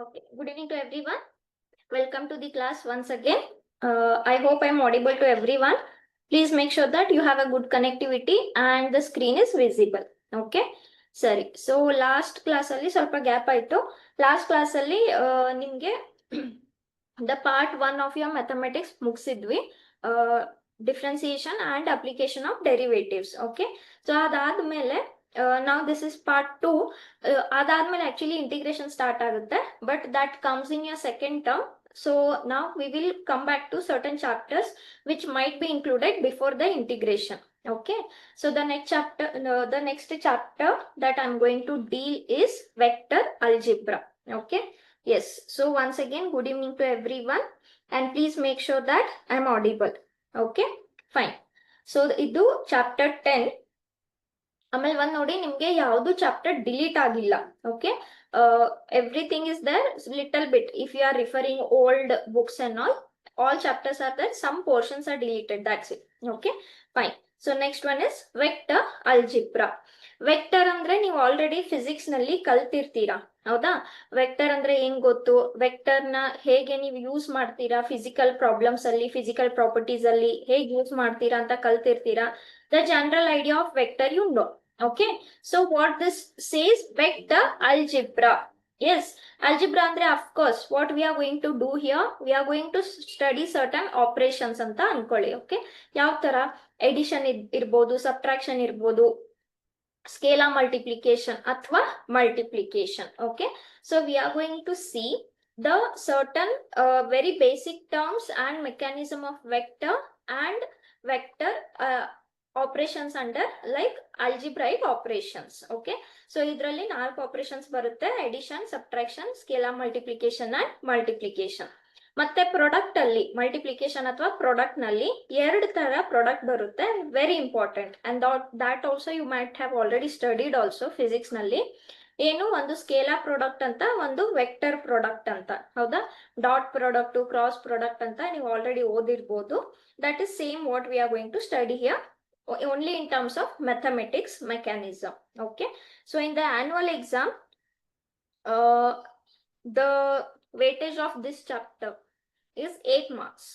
Okay, good evening to everyone. Welcome to the class once again. I hope I'm audible to everyone. Please make sure that you have a good connectivity and the screen is visible. Okay, ಸರಿ. So last class ಅಲ್ಲಿ ಸ್ವಲ್ಪ gap ಆಯ್ತು. Last class ಅಲ್ಲಿ ನಿಮ್ಗೆ the part 1 of your mathematics ಮುಗಿಸಿದ್ವಿ. Differentiation and application of derivatives. Okay, so ಅದಾದ್ಮೇಲೆ ನಾವು this is part 2. ಅದಾದ್ಮೇಲೆ ಆಕ್ಚುಲಿ ಇಂಟಿಗ್ರೇಷನ್ ಸ್ಟಾರ್ಟ್ ಆಗುತ್ತೆ, but that comes in your second term. So now we will come back to certain chapters which might be included before the integration. Okay, so the next chapter that I'm going to deal is vector algebra. Okay, yes, so once again good evening to everyone and please make sure that I'm audible. Okay, fine. So idu chapter 10. ಆಮೇಲೆ ಒಂದ್ ನೋಡಿ, ನಿಮ್ಗೆ ಯಾವ್ದು chapter delete ಆಗಿಲ್ಲ. Okay, everything is there little bit. If you are referring old books and all chapters are there, some portions are deleted, that's it. Okay, fine. So next one is vector algebra. Vector ಅಂದ್ರೆ ನೀವು already physics ನಲ್ಲಿ ಕಲ್ತಿರ್ತೀರಾ, ಹೌದಾ? Vector ಅಂದ್ರೆ ಏನ್ ಗೊತ್ತು, vector ನ ಹೇಗೆ ನೀವು ಯೂಸ್ ಮಾಡ್ತೀರಾ ಫಿಸಿಕಲ್ ಪ್ರಾಬ್ಲಮ್ಸ್ ಅಲ್ಲಿ, ಫಿಸಿಕಲ್ ಪ್ರಾಪರ್ಟೀಸ್ ಅಲ್ಲಿ ಹೇಗೆ ಯೂಸ್ ಮಾಡ್ತೀರಾ ಅಂತ ಕಲ್ತಿರ್ತೀರಾ. The general idea of vector you know. Okay, so what this says, vector algebra. Yes, algebra andre of course what we are going to do here, we are going to study certain operations anta anಕೊಳ್ಳಿ. Okay, ಯಾವ ತರ addition ಇರ್ಬೋದು, subtraction ಇರ್ಬೋದು, scalar multiplication ಅಥವಾ multiplication. Okay, so we are going to see the certain very basic terms and mechanism of vector and vector operations under like algebraic operations. Okay, so idralli 4 operations barutte: addition, subtraction, scalar multiplication and multiplication. ಮತ್ತೆ product ಅಲ್ಲಿ multiplication ಅಥವಾ product ನಲ್ಲಿ 2 ತರ product ಬರುತ್ತೆ, very important. And that also you might have already studied also physics ನಲ್ಲಿ. ಏನು, ಒಂದು scalar product ಅಂತ, ಒಂದು ವೆಕ್ಟರ್ ಪ್ರಾಡಕ್ಟ್ ಅಂತ, ಹೌದಾ? ಡಾಟ್ ಪ್ರಾಡಕ್ಟ್, ಕ್ರಾಸ್ ಪ್ರಾಡಕ್ಟ್ ಅಂತ ನೀವು ಆಲ್ರೆಡಿ ಓದಿರ್ಬೋದು. That is same what we are going to study here, only in terms of mathematics mechanism. Okay, so in the annual exam the weightage of this chapter is 8 marks.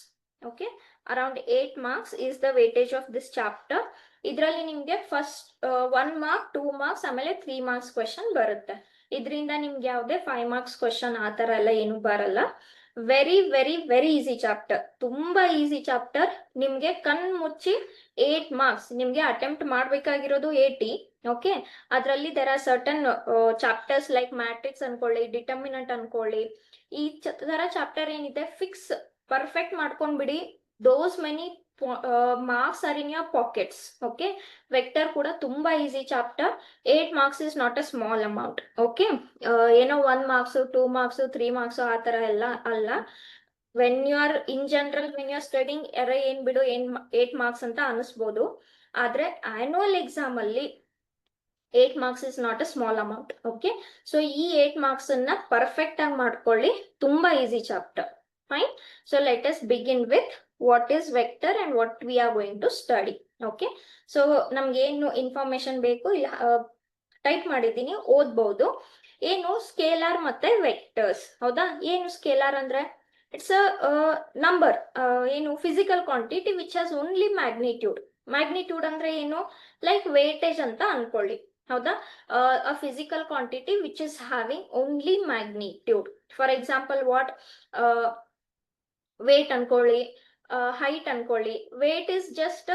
Okay, around 8 marks is the weightage of this chapter. idralli nimge first 1 mark, 2 marks amele 3 marks question barutte. idrinda nimge yavde 5 marks question aa tara ella enu baralla. Very very very easy chapter, ತುಂಬಾ easy chapter. ನಿಮ್ಗೆ ಕಣ್ ಮುಚ್ಚಿ 8 marks ನಿಮ್ಗೆ attempt ಮಾಡ್ಬೇಕಾಗಿರೋದು 80. Okay, ಅದರಲ್ಲಿ there are certain chapters like matrix ಅನ್ಕೊಳ್ಳಿ, determinant ಅನ್ಕೊಳ್ಳಿ. ಈ ತರ ಚಾಪ್ಟರ್ ಏನಿದೆ ಫಿಕ್ಸ್ ಪರ್ಫೆಕ್ಟ್ ಮಾಡ್ಕೊಂಡ್ಬಿಡಿ. Those many marks are in your pockets. Okay, vector ಕೂಡ ತುಂಬಾ easy chapter. 8 marks is not a small amount. Okay, ಏನೋ 1 marks, 2 marks, 3 marks ಆ ತರ ಎಲ್ಲ ಅಲ್ಲ. when you are in general, when you are studying ಏನ್ ಬಿಡು 8 marks ಅಂತ ಅನಿಸ್ಬೋದು, ಆದ್ರೆ ಆನ್ಯುವಲ್ ಎಕ್ಸಾಮ್ ಅಲ್ಲಿ 8 marks is not a small amount. Okay, so ಈ 8 marks ಅನ್ನ ಪರ್ಫೆಕ್ಟ್ ಆಗಿ ಮಾಡ್ಕೊಳ್ಳಿ, ತುಂಬಾ easy chapter. Fine, so let us begin with what is vector and what we are going to study. Okay, so ನಮ್ಗೆ ಏನು information ಬೇಕು ಇಲ್ಲ type ಮಾಡಿದ್ದೀನಿ, ಓದ್ಬಹುದು. ಏನು ಸ್ಕೇಲಾರ್ ಮತ್ತೆ ವೆಕ್ಟರ್ಸ್, ಹೌದಾ? ಏನು ಸ್ಕೇಲಾರ್ ಅಂದ್ರೆ ಇಟ್ಸ್ ಅ ನಂಬರ್, ಏನು physical quantity which has only magnitude. Magnitude ಅಂದ್ರೆ ಏನು, ಲೈಕ್ ವೇಟೇಜ್ ಅಂತ ಅನ್ಕೊಳ್ಳಿ, ಹೌದಾ? A physical quantity which is having only magnitude. For example what, weight ಅನ್ಕೊಳ್ಳಿ, ಹೈಟ್ ಅನ್ಕೊಳ್ಳಿ. ವೇಟ್ ಇಸ್ ಜಸ್ಟ್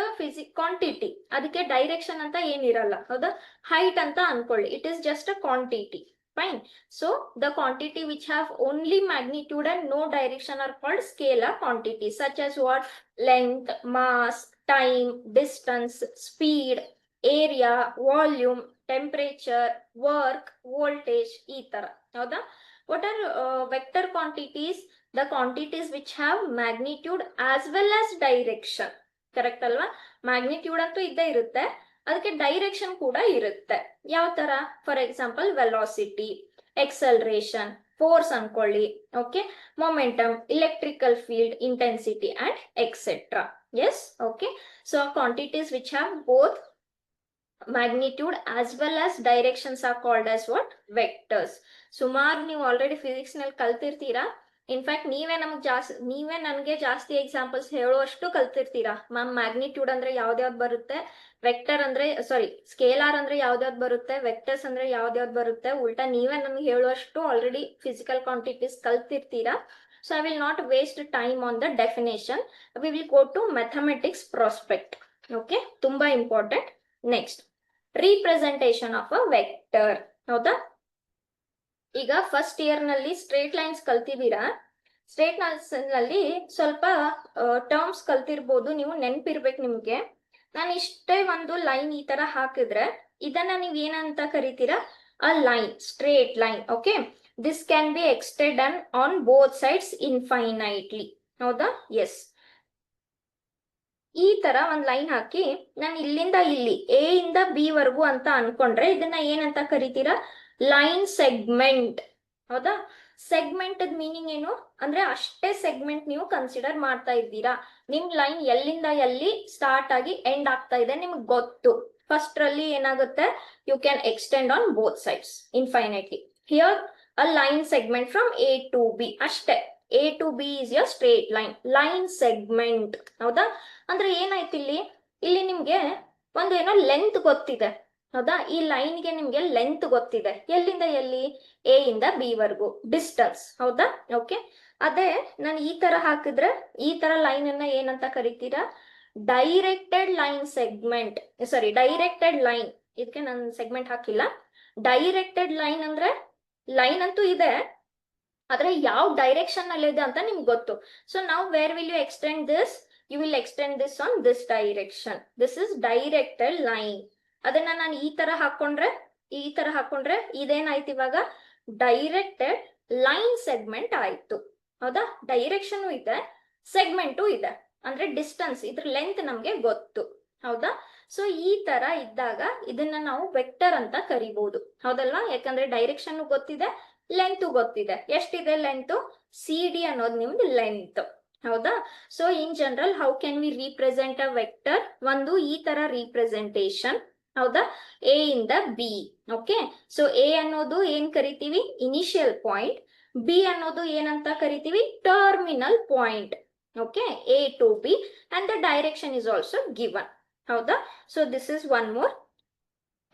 ಕ್ವಾಂಟಿಟಿ, ಅದಕ್ಕೆ ಡೈರೆಕ್ಷನ್ ಅಂತ ಏನಿರಲ್ಲ, ಹೌದಾ? ಹೈಟ್ ಅಂತ ಅನ್ಕೊಳ್ಳಿ, it is just a quantity. Fine, so the quantity which have only magnitude and no direction are called scalar quantities, such as what? Length, mass, time, distance, speed, area, volume, temperature, work, voltage, ಈ ತರ, ಹೌದಾ? What are vector quantities? The quantities which have magnitude as well as direction. Correct ಅಲ್ವಾ? Magnitude ಅಂತೂ ಇದ್ದೇ ಇರುತ್ತೆ, ಅದಕ್ಕೆ direction ಕೂಡ ಇರುತ್ತೆ. ಯಾವ ತರ? For example velocity, acceleration, force ಅನ್ಕೊಳ್ಳಿ. Okay, momentum, electrical field, intensity and etcetera. Yes, okay, so quantities which have both magnitude as well as directions are called as what? Vectors. ಸುಮಾರು ನೀವು ಆಲ್ರೆಡಿ ಫಿಸಿಕ್ಸ್ ನಲ್ಲಿ ಕಲ್ತಿರ್ತೀರಾ. In fact ನೀವೇ ನನಗೆ ಜಾಸ್ತಿ examples ಹೇಳುವಷ್ಟು ಕಲ್ತಿರ್ತೀರಾ. Ma'am magnitude ಅಂದ್ರೆ ಯಾವ್ದ್ಯಾವ್ದು ಬರುತ್ತೆ, ವೆಕ್ಟರ್ ಅಂದ್ರೆ ಸ್ಕೇಲಾರ್ ಅಂದ್ರೆ ಯಾವ್ದ್ಯಾವ್ದು ಬರುತ್ತೆ, ವೆಕ್ಟರ್ಸ್ ಅಂದ್ರೆ ಯಾವ್ದ್ಯಾವ್ದು ಬರುತ್ತೆ, ಉಲ್ಟಾ ನೀವೇ ನನಗೆ ಹೇಳುವಷ್ಟು ಆಲ್ರೆಡಿ ಫಿಸಿಕಲ್ ಕ್ವಾಂಟಿಟೀಸ್ ಕಲ್ತಿರ್ತೀರಾ. So I will not waste time on the definition. We will go to mathematics prospect. Okay, ತುಂಬಾ important. Next, representation of a vector. ಹೌದಾ, ಈಗ ಫಸ್ಟ್ ಇಯರ್ ನಲ್ಲಿ ಸ್ಟ್ರೇಟ್ ಲೈನ್ಸ್ ಕಲ್ತಿದ್ದೀರಾ. ಸ್ಟ್ರೇಟ್ ಲೈನ್ಸ್ ನಲ್ಲಿ ಸ್ವಲ್ಪ terms ಕಲ್ತಿರ್ಬೋದು, ನೀವು ನೆನ್ಪಿರ್ಬೇಕು ನಿಮ್ಗೆ. ನಾನು ಇಷ್ಟೇ ಒಂದು ಲೈನ್ ಈ ತರ ಹಾಕಿದ್ರೆ ಇದನ್ನ ನೀವ್ ಏನಂತ ಕರಿತೀರಾ? A line, straight line. Okay, this can be extend on both sides infinitely. ಹೌದಾ? ಎಸ್. ಈ ತರ ಒಂದ್ ಲೈನ್ ಹಾಕಿ ನಾನು ಇಲ್ಲಿಂದ ಇಲ್ಲಿ ಎ ಇಂದ ಬಿ ವರ್ಗು ಅಂತ ಅನ್ಕೊಂಡ್ರೆ ಇದನ್ನ ಏನಂತ ಕರಿತೀರಾ? Line segment. ಹೌದಾ? ಸೆಗ್ಮೆಂಟ್ ಮೀನಿಂಗ್ ಏನು ಅಂದ್ರೆ ಅಷ್ಟೇ ಸೆಗ್ಮೆಂಟ್ ನೀವು ಕನ್ಸಿಡರ್ ಮಾಡ್ತಾ ಇದ್ದೀರಾ. ನಿಮ್ ಲೈನ್ ಎಲ್ಲಿಂದ ಎಲ್ಲಿ ಸ್ಟಾರ್ಟ್ ಆಗಿ ಎಂಡ್ ಆಗ್ತಾ ಇದೆ ನಿಮ್ಗೆ ಗೊತ್ತು. ಫಸ್ಟ್ ರಲ್ಲಿ ಏನಾಗುತ್ತೆ, you can extend on both sides infinitely. Here a line segment from A to B, ಅಷ್ಟೇ. A to B is your straight line, line segment. ಹೌದಾ? ಅಂದ್ರೆ ಏನಾಯ್ತು ಇಲ್ಲಿ, ಇಲ್ಲಿ ನಿಮ್ಗೆ ಒಂದು ಏನೋ ಲೆಂತ್ ಗೊತ್ತಿದೆ. ಹೌದಾ? ಈ ಲೈನ್ಗೆ ನಿಮ್ಗೆ ಲೆಂತ್ ಗೊತ್ತಿದೆ, ಎಲ್ಲಿಂದ ಎಲ್ಲಿ, ಎ ಇಂದ ಬಿ ವರ್ಗು ಡಿಸ್ಟನ್ಸ್. ಹೌದಾ? ಓಕೆ, ಅದೇ ನಾನು ಈ ತರ ಹಾಕಿದ್ರೆ ಈ ತರ ಲೈನ್ ಅನ್ನ ಏನಂತ ಕರಿತೀರಾ? Directed line segment. Directed line. ಇದಕ್ಕೆ ನಾನು ಸೆಗ್ಮೆಂಟ್ ಹಾಕಿಲ್ಲ. ಡೈರೆಕ್ಟೆಡ್ ಲೈನ್ ಅಂದ್ರೆ ಲೈನ್ ಅಂತೂ ಇದೆ, ಆದ್ರೆ ಯಾವ ಡೈರೆಕ್ಷನ್ ನಲ್ಲಿ ಇದೆ ಅಂತ ನಿಮ್ಗೆ ಗೊತ್ತು. ಸೊ ನಾವು where will you extend this? You will extend this on this direction. This is directed line. ಅದನ್ನ ನಾನು ಈ ತರ ಹಾಕೊಂಡ್ರೆ ಇದೇನಾಯ್ತು ಇವಾಗ? ಡೈರೆಕ್ಟೆಡ್ ಲೈನ್ ಸೆಗ್ಮೆಂಟ್ ಆಯ್ತು. ಹೌದಾ? ಡೈರೆಕ್ಷನ್ ಇದೆ, ಸೆಗ್ಮೆಂಟು ಇದೆ, ಅಂದ್ರೆ ಡಿಸ್ಟನ್ಸ್, ಇದ್ರ ಲೆಂತ್ ನಮ್ಗೆ ಗೊತ್ತು. ಹೌದಾ? ಸೊ ಈ ತರ ಇದ್ದಾಗ ಇದನ್ನ ನಾವು ವೆಕ್ಟರ್ ಅಂತ ಕರಿಬಹುದು. ಹೌದಲ್ವಾ? ಯಾಕಂದ್ರೆ ಡೈರೆಕ್ಷನ್ ಗೊತ್ತಿದೆ, ಲೆಂತ್ ಗೊತ್ತಿದೆ. ಎಷ್ಟಿದೆ ಲೆಂತ್? ಸಿ ಡಿ ಅನ್ನೋದು ನಿಮ್ದು ಲೆಂತ್. ಹೌದಾ? So in general how can we represent a vector? ಒಂದು ಈ ತರ ರೀಪ್ರೆಸೆಂಟೇಷನ್. ಹೌದಾ? ಎ ಇಂದ ಬಿ. ಓಕೆ, ಸೊ ಎ ಅನ್ನೋದು ಏನ್ ಕರಿತೀವಿ? Initial point. ಬಿ ಅನ್ನೋದು ಏನಂತ ಕರಿತೀವಿ? Terminal point. Okay, A to B and the direction is also given. ಹೌದಾ? So this is one more.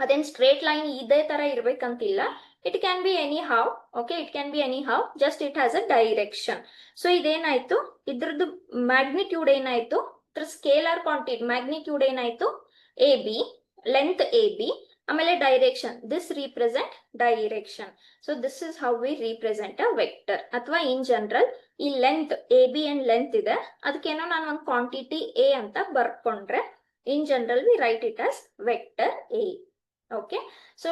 ಅದೇನ್ ಸ್ಟ್ರೇಟ್ ಲೈನ್ ಇದೇ ತರ ಇರ್ಬೇಕಂತಿಲ್ಲ. It can be anyhow. Okay, it can be anyhow, just it has a direction. So ಇದೇನಾಯ್ತು, ಇದ್ರದ್ದು magnitude ಏನಾಯ್ತು, ಇದ್ರ scalar quantity magnitude ಏನಾಯ್ತು? A B, length A B, ಆಮೇಲೆ direction, this represent direction. So this is how we represent a vector. ಅಥವಾ in general ಈ length A B and length ಇದೆ, ಅದಕ್ಕೇನೋ ನಾನು ಒಂದು ಕ್ವಾಂಟಿಟಿ ಎ ಅಂತ ಬರ್ಕೊಂಡ್ರೆ in general we write it as vector A. Okay, so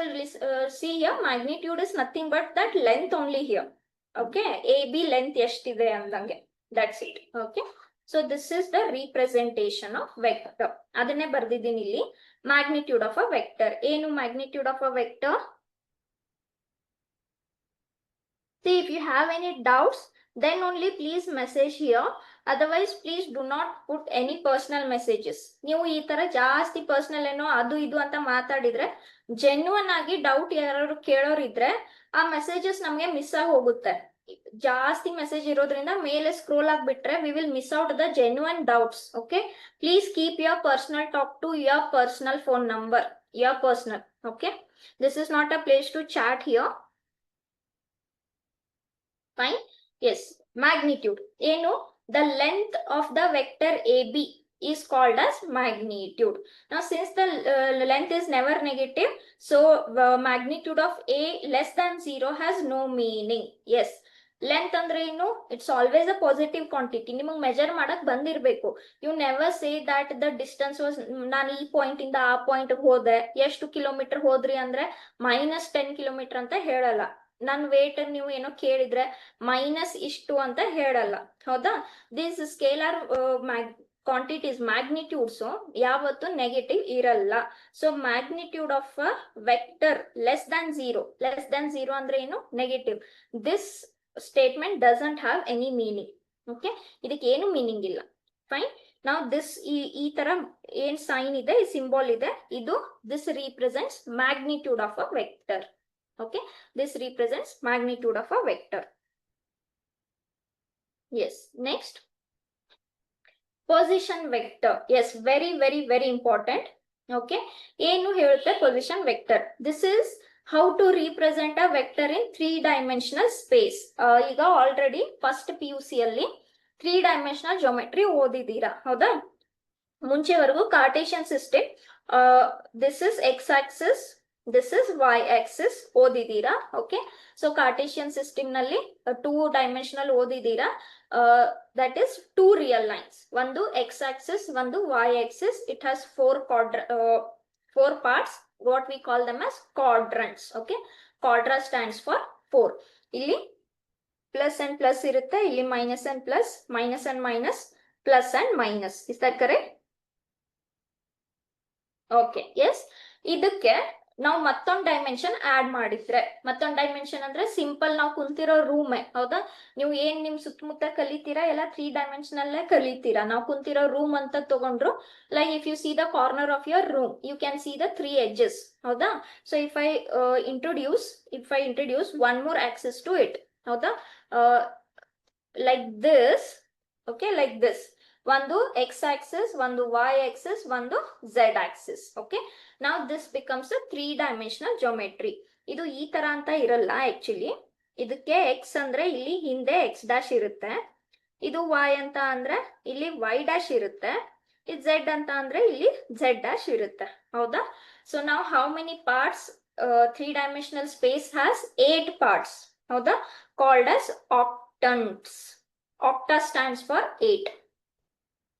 see here, magnitude is nothing but that length only here. Okay, AB length ಎಷ್ಟಿದೆ ಅಂದಂಗೆ, that's it. Okay, so this is the representation of vector. ಅದನ್ನೇ ಬರ್ದಿದ್ದೀನಿ ಇಲ್ಲಿ, magnitude of a vector. ಏನು magnitude of a vector? See, if you have any doubts, then only please message here. Otherwise, please do not put any personal messages. ನೀವು ಈ ತರ ಜಾಸ್ತಿ personal ಏನೋ ಅದು ಇದು ಅಂತ ಮಾತಾಡಿದ್ರೆ, ಜೆನ್ಯೂನ್ ಆಗಿ ಡೌಟ್ ಯಾರು ಕೇಳೋರಿದ್ರೆ ಆ ಮೆಸೇಜಸ್ ನಮ್ಗೆ ಮಿಸ್ ಆಗಿ ಹೋಗುತ್ತೆ. ಜಾಸ್ತಿ ಮೆಸೇಜ್ ಇರೋದ್ರಿಂದ ಮೇಲೆ ಸ್ಕ್ರೋಲ್ ಆಗ್ಬಿಟ್ರೆ we will miss out the genuine doubts. Okay, please keep your personal talk to your personal phone number, your personal. Okay, this is not a place to chat here. Fine. Yes, magnitude. ಏನು? The length of the vector AB is called as magnitude. Now, since the length is never negative, so magnitude of A less than 0 has no meaning. Yes, length ಅಂದ್ರೆ ಏನು? It's always a positive quantity. ನಿಮಗೆ measure ಮಾಡಕ್ ಬಂದಿರ್ಬೇಕು. You never say that the distance was, ನಾನು ಈ point ಇಂದ ಆ point ಹೋದೆ, ಎಷ್ಟು ಕಿಲೋಮೀಟರ್ ಹೋದ್ರಿ ಅಂದ್ರೆ -10 ಕಿಲೋಮೀಟರ್ ಅಂತ ಹೇಳಲ್ಲ. ನನ್ನ ವೇಟ್ ನೀವು ಏನೋ ಕೇಳಿದ್ರೆ ಮೈನಸ್ ಇಷ್ಟು ಅಂತ ಹೇಳಲ್ಲ. ಹೌದಾ? ದಿಸ್ ಸ್ಕೇಲಾರ್ ಕ್ವಾಂಟಿಟೀಸ್ ಮ್ಯಾಗ್ನಿಟ್ಯೂಡ್ಸ್ ಯಾವತ್ತು ನೆಗೆಟಿವ್ ಇರಲ್ಲ. So magnitude of a vector less than 0 ಅಂದ್ರೆ ಏನು? Negative. This statement doesn't have any meaning. Okay, ಇದಕ್ಕೆ ಏನು ಮೀನಿಂಗ್ ಇಲ್ಲ. ಫೈನ್. ನಾವು ದಿಸ್ ಈ ತರ ಏನ್ ಸೈನ್ ಇದೆ, ಈ ಸಿಂಬಲ್ ಇದೆ, ಇದು this represents magnitude of a vector. Okay, this represents magnitude of a vector. Yes, next, position vector. Yes, very important. Okay, ಏನು ಹೇಳುತ್ತೆ position vector? This is how to represent a vector in 3-dimensional space. ಈಗ already first PUC ಅಲ್ಲಿ 3-dimensional geometry ಓದಿದ್ದೀರಾ, ಹೌದಾ? ಮುಂಚೆವರೆಗೂ Cartesian system, this is X axis, this is Y axis ಓದಿದ್ದೀರಾ. Okay, so Cartesian system ನಲ್ಲಿ two dimensional ಓದಿದ್ದೀರಾ. That is 2 real lines, ಒಂದು X axis, ಒಂದು Y axis. It has 4 parts, what we call them as quadrants. Okay, quadra stands for 4. ಇಲ್ಲಿ plus and plus ಇರುತ್ತೆ, ಇಲ್ಲಿ minus and plus, minus and minus, plus and minus. Is that correct? Okay, yes. ಇದಕ್ಕೆ ನಾವು ಮತ್ತೊಂದು dimension add ಮಾಡಿದ್ರೆ, ಮತ್ತೊಂದು dimension ಅಂದ್ರೆ simple ನಾವು ಕುಂತಿರೋ ರೂಮೇ, ಹೌದಾ? ನೀವು ಏನ್ ನಿಮ್ ಸುತ್ತಮುತ್ತ ಕಲಿತೀರಾ ಎಲ್ಲ 3-ಡೈಮೆನ್ಷನಲ್ಲೇ ಕಲಿತೀರಾ. ನಾವು ಕುಂತಿರೋ ರೂಮ್ ಅಂತ ತಗೊಂಡ್ರು, like if you see the corner of your room, you can see the 3 edges, ಹೌದಾ? So if I introduce one more axis to it, ಹೌದಾ? Like this. Okay, like this. ಒಂದು ಎಕ್ಸ್ ಆಕ್ಸಿಸ್, ಒಂದು Y axis, ಒಂದು Z axis. Okay, ನಾವು this becomes three dimensional geometry. ಇದು ಈ ತರ ಅಂತ ಇರಲ್ಲ ಆಕ್ಚುಲಿ. ಇದಕ್ಕೆ ಎಕ್ಸ್ ಅಂದ್ರೆ ಇಲ್ಲಿ ಹಿಂದೆ ಎಕ್ಸ್ ಡ್ಯಾಶ್ ಇರುತ್ತೆ, ಇದು ವೈ ಅಂತ ಅಂದ್ರೆ ಇಲ್ಲಿ ವೈ ಡ್ಯಾಶ್ ಇರುತ್ತೆ, ಇದು ಝೆಡ್ ಅಂತ ಅಂದ್ರೆ ಇಲ್ಲಿ ಝೆಡ್ ಡ್ಯಾಶ್ ಇರುತ್ತೆ, ಹೌದಾ? ಸೊ ನಾವು how many parts? Three dimensional space has 8 parts, ಹೌದಾ? Called as octants. Octa stands for 8.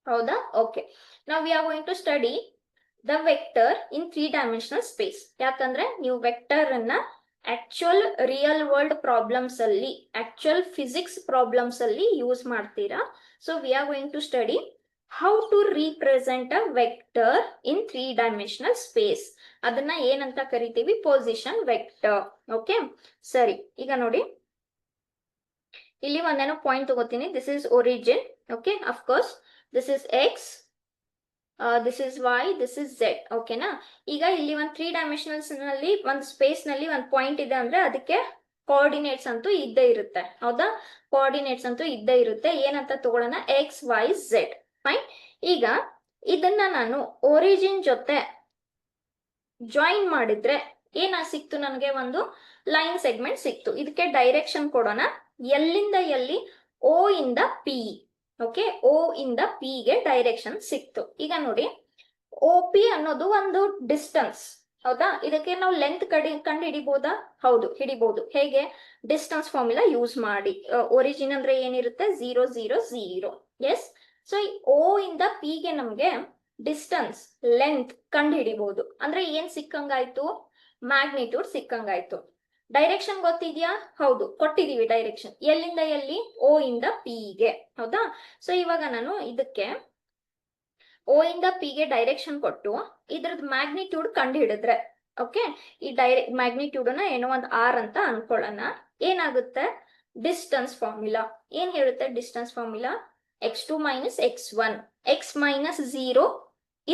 ಹೌದಾ? ಓಕೆ, ನಾವು we are going to study the vector in three dimensional space. ಯಾಕಂದ್ರೆ ನೀವು ವೆಕ್ಟರ್ ಅನ್ನ ಆಕ್ಚುಯಲ್ ರಿಯಲ್ ವರ್ಲ್ಡ್ ಪ್ರಾಬ್ಲಮ್ಸ್ ಅಲ್ಲಿ, ಆಕ್ಚುಯಲ್ ಫಿಸಿಕ್ಸ್ ಪ್ರಾಬ್ಲಮ್ಸ್ ಅಲ್ಲಿ use ಮಾಡ್ತೀರಾ. So we are going to study how to represent a vector in three dimensional space. ಅದನ್ನ ಏನಂತ ಕರಿತೀವಿ? Position vector. Okay, ಸರಿ. ಈಗ ನೋಡಿ, ಇಲ್ಲಿ ಒಂದೇನೋ ಪಾಯಿಂಟ್ ತಗೋತೀನಿ. This is origin. Okay, of course this is x, this is y, this is z. ಓಕೆನಾ? ಈಗ ಇಲ್ಲಿ ಒಂದು 3-ಡೈಮೆನ್ಷನಲ್ಸ್ ನಲ್ಲಿ ಒಂದು ಸ್ಪೇಸ್ ನಲ್ಲಿ ಒಂದು ಪಾಯಿಂಟ್ ಇದೆ ಅಂದ್ರೆ ಅದಕ್ಕೆ ಕೋಆರ್ಡಿನೇಟ್ಸ್ ಅಂತೂ ಇದ್ದೇ ಇರುತ್ತೆ, ಹೌದಾ? ಕೋಆರ್ಡಿನೇಟ್ಸ್ ಅಂತೂ ಇದ್ದೇ ಇರುತ್ತೆ. ಏನಂತ ತಗೊಳ್ಳೋಣ? X Y Z. ಫೈನ್. ಈಗ ಇದನ್ನ ನಾನು ಒರಿಜಿನ್ ಜೊತೆ ಜಾಯಿನ್ ಮಾಡಿದ್ರೆ ಏನ ಸಿಕ್ತು ನನಗೆ? ಒಂದು ಲೈನ್ ಸೆಗ್ಮೆಂಟ್ ಸಿಕ್ತು. ಇದಕ್ಕೆ ಡೈರೆಕ್ಷನ್ ಕೊಡೋಣ. ಎಲ್ಲಿಂದ ಎಲ್ಲಿ? ಓ ಇಂದ ಪಿ. ಓಕೆ, ಓ ಇಂದ ಪಿ ಗೆ ಡೈರೆಕ್ಷನ್ ಸಿಕ್ತು. ಈಗ ನೋಡಿ, ಓ ಪಿ ಅನ್ನೋದು ಒಂದು ಡಿಸ್ಟೆನ್ಸ್, ಹೌದಾ? ಇದಕ್ಕೆ ನಾವು ಲೆಂತ್ ಕಂಡು ಹಿಡಿಬಹುದಾ? ಹೌದು, ಹಿಡಿಬಹುದು. ಹೇಗೆ? ಡಿಸ್ಟೆನ್ಸ್ ಫಾರ್ಮುಲಾ ಯೂಸ್ ಮಾಡಿ. ಒರಿಜಿನ್ ಅಂದ್ರೆ ಏನಿರುತ್ತೆ? 0 0 0. ಎಸ್. ಸೊ ಓ ಇಂದ ಪಿ ಗೆ ನಮ್ಗೆ ಡಿಸ್ಟೆನ್ಸ್, ಲೆಂತ್ ಕಂಡು ಹಿಡಿಬಹುದು. ಅಂದ್ರೆ ಏನ್ ಸಿಕ್ಕಂಗಾಯ್ತು? ಮ್ಯಾಗ್ನಿಟ್ಯೂಡ್ ಸಿಕ್ಕಂಗಾಯ್ತು. ಡೈರೆಕ್ಷನ್ ಗೊತ್ತಿದ್ಯಾ? ಹೌದು, ಕೊಟ್ಟಿದೀವಿ ಡೈರೆಕ್ಷನ್. ಎಲ್ಲಿಂದ ಎಲ್ಲಿ? ಓ ಇಂದ ಪಿ ಗೆ, ಹೌದಾ? ಸೊ ಇವಾಗ ನಾನು ಇದಕ್ಕೆ ಓ ಇಂದ ಪಿ ಗೆ ಡೈರೆಕ್ಷನ್ ಕೊಟ್ಟು ಇದ್ರದ್ದು ಮ್ಯಾಗ್ನಿಟ್ಯೂಡ್ ಕಂಡು ಹಿಡಿದ್ರೆ, ಓಕೆ, ಈ ಮ್ಯಾಗ್ನಿಟ್ಯೂಡ್ ನ ಏನೋ ಒಂದು ಆರ್ ಅಂತ ಅನ್ಕೊಳ್ಳೋಣ. ಏನಾಗುತ್ತೆ? ಡಿಸ್ಟೆನ್ಸ್ ಫಾರ್ಮುಲಾ ಏನ್ ಹೇಳುತ್ತೆ? Distance formula x2 minus x1. x minus 0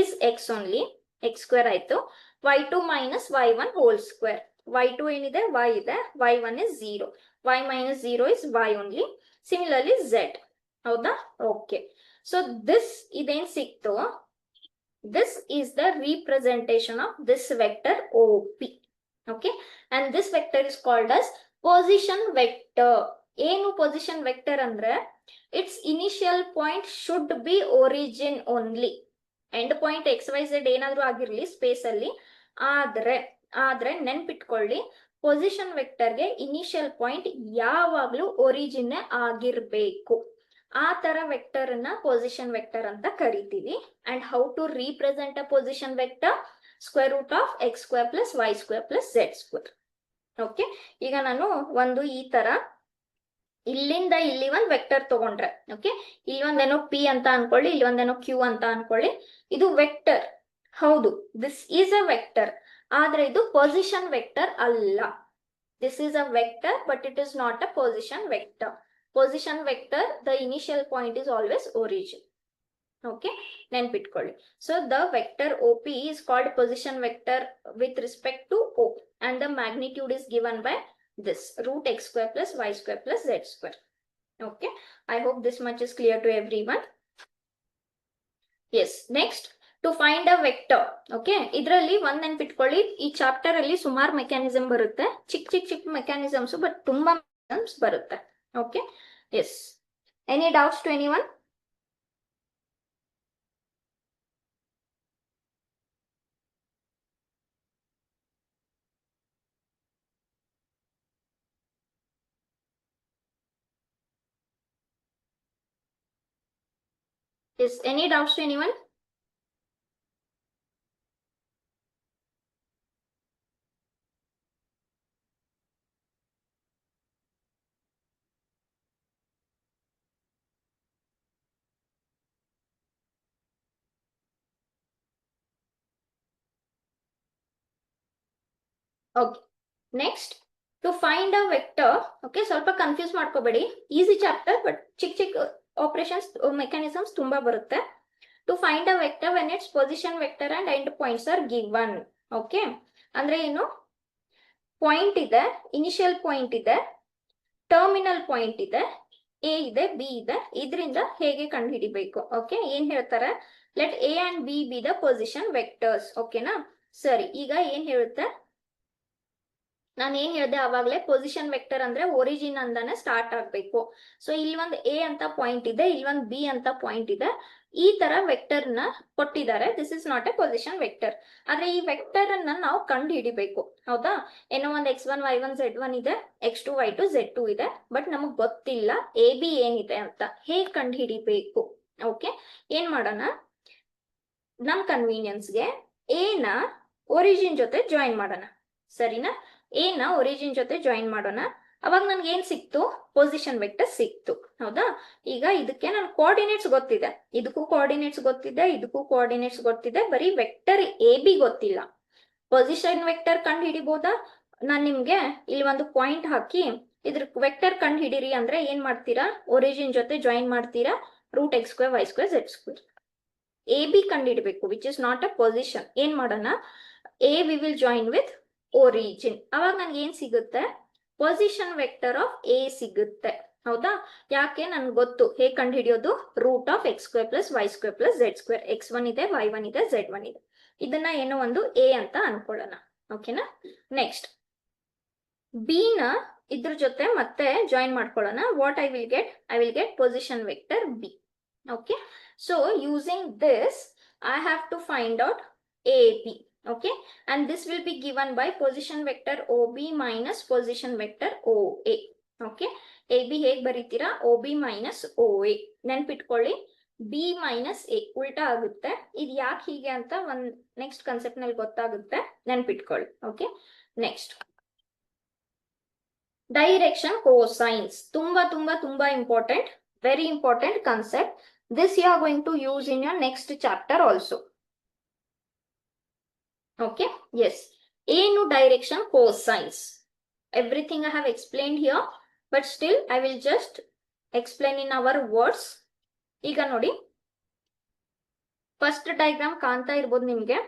is x only, x square ಆಯ್ತು. y2 minus y1 whole square. y2 ಏನಿದೆ? y ಇದೆ, y1 is 0. y minus 0 is y only. Similarly z, ಹೌದಾ? Okay, so this ಇದೇನ್ ಸಿಕ್ತು? This is the representation of this vector OP. Okay, and this vector is called as position vector. ಏನು position vector ಅಂದ್ರೆ its initial point should be origin only. End point XYZ ಏನಾದ್ರೂ ಆಗಿರ್ಲಿ space ಅಲ್ಲಿ, ಆದ್ರೆ ನೆನ್ಪಿಟ್ಕೊಳ್ಳಿ, position ವೆಕ್ಟರ್ಗೆ initial point ಯಾವಾಗ್ಲೂ origin ಆಗಿರ್ಬೇಕು. ಆ ತರ ವೆಕ್ಟರ್ ಅನ್ನ ಪೊಸಿಷನ್ ವೆಕ್ಟರ್ ಅಂತ ಕರಿತೀವಿ. And how to represent a position vector? Square root of x square plus y square plus z square. Okay, ಈಗ ನಾನು ಒಂದು ಈ ತರ ಇಲ್ಲಿಂದ ಇಲ್ಲಿ ಒಂದು ವೆಕ್ಟರ್ ತಗೊಂಡ್ರೆ, ಓಕೆ, ಇಲ್ಲಿ ಒಂದೇನೋ ಪಿ ಅಂತ ಅನ್ಕೊಳ್ಳಿ, ಇಲ್ಲಿ ಒಂದೇನೋ ಕ್ಯೂ ಅಂತ ಅನ್ಕೊಳ್ಳಿ. ಇದು ವೆಕ್ಟರ್, ಹೌದು, ದಿಸ್ ಈಸ್ ಅ ವೆಕ್ಟರ್. ಆದ್ರೆ ಇದು ಪೊಸಿಷನ್ ವೆಕ್ಟರ್ ಅಲ್ಲ. This is a vector but it is not a position vector. Position vector, the initial point is always origin. Okay, ನೆನ್ಪಿಟ್ಕೊಳ್ಳಿ. So the vector OP is called position vector with respect to O and the magnitude is given by this root x square plus y square plus z square. Okay, I hope this much is clear to everyone. Yes, next to find a vector. Okay, ಇದರಲ್ಲಿ ಒಂದ್ ನೆನ್ಪಿಟ್ಕೊಳ್ಳಿ, ಈ chapter ಅಲ್ಲಿ ಸುಮಾರು mechanism ಬರುತ್ತೆ, ಚಿಕ್ಕ mechanisms, but ತುಂಬಾ mechanisms ಬರುತ್ತೆ. Okay, yes, any doubts to anyone? Yes, any doubts to anyone? Okay, next to find a vector. Okay, ಸ್ವಲ್ಪ ಕನ್ಫ್ಯೂಸ್ ಮಾಡ್ಕೋಬೇಡಿ, ಈಸಿ ಚಾಪ್ಟರ್, ಬಟ್ ಚಿಕ್ಕ ಆಪರೇಷನ್ಸ್ ಮೆಕ್ಯಾನಿಸಮ್ಸ್ ತುಂಬಾ ಬರುತ್ತೆ. To find a vector when its position vector and end points are given. Okay, ಅಂದ್ರೆ ಏನು, point ಇದೆ, initial point ಇದೆ, terminal point ಇದೆ, ಎ ಇದೆ, ಬಿ ಇದೆ, ಇದರಿಂದ ಹೇಗೆ ಕಂಡು ಹಿಡಿಬೇಕು? ಓಕೆ, ಏನ್ ಹೇಳ್ತಾರೆ, let A and B B the position vectors. ಓಕೆನಾ? ಸರಿ, ಈಗ ಏನ್ ಹೇಳುತ್ತೆ, ನಾನು ಏನ್ ಹೇಳಿದೆ ಅವಾಗಲೇ, ಪೊಸಿಷನ್ ವೆಕ್ಟರ್ ಅಂದ್ರೆ ಒರಿಜಿನ್ ಅಂದಾನೆ ಸ್ಟಾರ್ಟ್ ಆಗ್ಬೇಕು. ಸೊ ಇಲ್ಲಿ ಒಂದು ಎ ಅಂತ ಪಾಯಿಂಟ್ ಇದೆ, ಇಲ್ಲಿ ಒಂದು ಬಿ ಅಂತ ಪಾಯಿಂಟ್ ಇದೆ, ಈ ತರ ವೆಕ್ಟರ್ ನ ಕೊಟ್ಟಿದ್ದಾರೆ. This is not A position vector. ಆದ್ರೆ ಈ ವೆಕ್ಟರ್ ಅನ್ನ ನಾವು ಕಂಡು ಹಿಡಿಬೇಕು, ಹೌದಾ? ಏನೋ ಒಂದು x1 y1 z1 ಇದೆ, x2 y2 z2 ಇದೆ, ಬಟ್ ನಮಗ್ ಗೊತ್ತಿಲ್ಲ ಎ ಬಿ ಏನಿದೆ ಅಂತ. ಹೇಗ್ ಕಂಡು ಹಿಡಿಬೇಕು? ಓಕೆ, ಏನ್ ಮಾಡೋಣ, ನಮ್ ಕನ್ವೀನಿಯನ್ಸ್ಗೆ ಎ ನ ಒರಿಜಿನ್ ಜೊತೆ ಜಾಯಿನ್ ಮಾಡೋಣ. ಸರಿನಾ? ಎ ನ ಒರಿಜಿನ್ ಜೊತೆ ಜಾಯಿನ್ ಮಾಡೋಣ. ಅವಾಗ ನನ್ಗೆ ಏನ್ ಸಿಕ್ತು? ಪೊಸಿಷನ್ ವೆಕ್ಟರ್ ಸಿಕ್ತು, ಹೌದಾ? ಈಗ ಇದಕ್ಕೆ ನನ್ ಕೋಆರ್ಡಿನೇಟ್ಸ್ ಗೊತ್ತಿದೆ, ಇದಕ್ಕೂ ಕೋಆರ್ಡಿನೇಟ್ಸ್ ಗೊತ್ತಿದೆ, ಇದಕ್ಕೂ ಕೋಆರ್ಡಿನೇಟ್ಸ್ ಗೊತ್ತಿದೆ, ಬರೀ ವೆಕ್ಟರ್ ಎ ಬಿ ಗೊತ್ತಿಲ್ಲ. ಪೊಸಿಷನ್ ವೆಕ್ಟರ್ ಕಂಡು ಹಿಡಿಬಹುದಾ? ನಾನ್ ನಿಮ್ಗೆ ಇಲ್ಲಿ ಒಂದು ಪಾಯಿಂಟ್ ಹಾಕಿ ಇದ್ರ ವೆಕ್ಟರ್ ಕಂಡು ಹಿಡೀರಿ ಅಂದ್ರೆ ಏನ್ ಮಾಡ್ತೀರಾ? ಒರಿಜಿನ್ ಜೊತೆ ಜಾಯಿನ್ ಮಾಡ್ತೀರಾ, root x square y square z square. A B ಕಂಡು ಹಿಡಬೇಕು, which is not a position. ಏನ್ ಮಾಡೋಣ, A we will join with origin. ಅವಾಗ ನನ್ಗೆ ಏನ್ ಸಿಗುತ್ತೆ? ಪೊಸಿಷನ್ ವೆಕ್ಟರ್ ಆಫ್ ಎ ಸಿಗುತ್ತೆ, ಹೌದಾ? ಯಾಕೆ? ನನ್ಗೆ ಗೊತ್ತು ಹೇಗೆ ಕಂಡು ಹಿಡಿಯೋದು, root of x square plus y square plus z square. x1 ಇದೆ, y1 ಇದೆ, z1 ಇದೆ. ಇದನ್ನ ಏನೋ ಒಂದು ಎ ಅಂತ ಅನ್ಕೊಳ್ಳೋಣ. ಓಕೆನಾ? ನೆಕ್ಸ್ಟ್ ಬಿ ನ ಇದ್ರ ಜೊತೆ ಮತ್ತೆ ಜಾಯಿನ್ ಮಾಡ್ಕೊಳ್ಳೋಣ. What I will get? I will get position vector B. Okay, so using this I have to find out A B. Okay, and this will be given by position vector OB minus position vector OA. Okay, AB ಹೇಗೆ ಬರೀತೀರಾ? OB minus OA. ನೆನ್ಪಿಟ್ಕೊಳ್ಳಿ, B minus A ಉಲ್ಟಾ ಆಗುತ್ತೆ. ಇದು ಯಾಕೆ ಹೀಗೆ ಅಂತ ಒಂದ್ next concept ನಲ್ಲಿ ಗೊತ್ತಾಗುತ್ತೆ, ನೆನ್ಪಿಟ್ಕೊಳ್ಳಿ. Okay, next direction cosines. ತುಂಬಾ ತುಂಬಾ ತುಂಬಾ important, very important concept. This you are going to use in your next chapter also. Okay, yes, ಏನು direction cosines. Everything I have explained here, but still I will just explain in our words. ಈಗ ನೋಡಿ, first diagram ಕಾಣ್ತಾ ಇರ್ಬೋದು ನಿಮ್ಗೆ,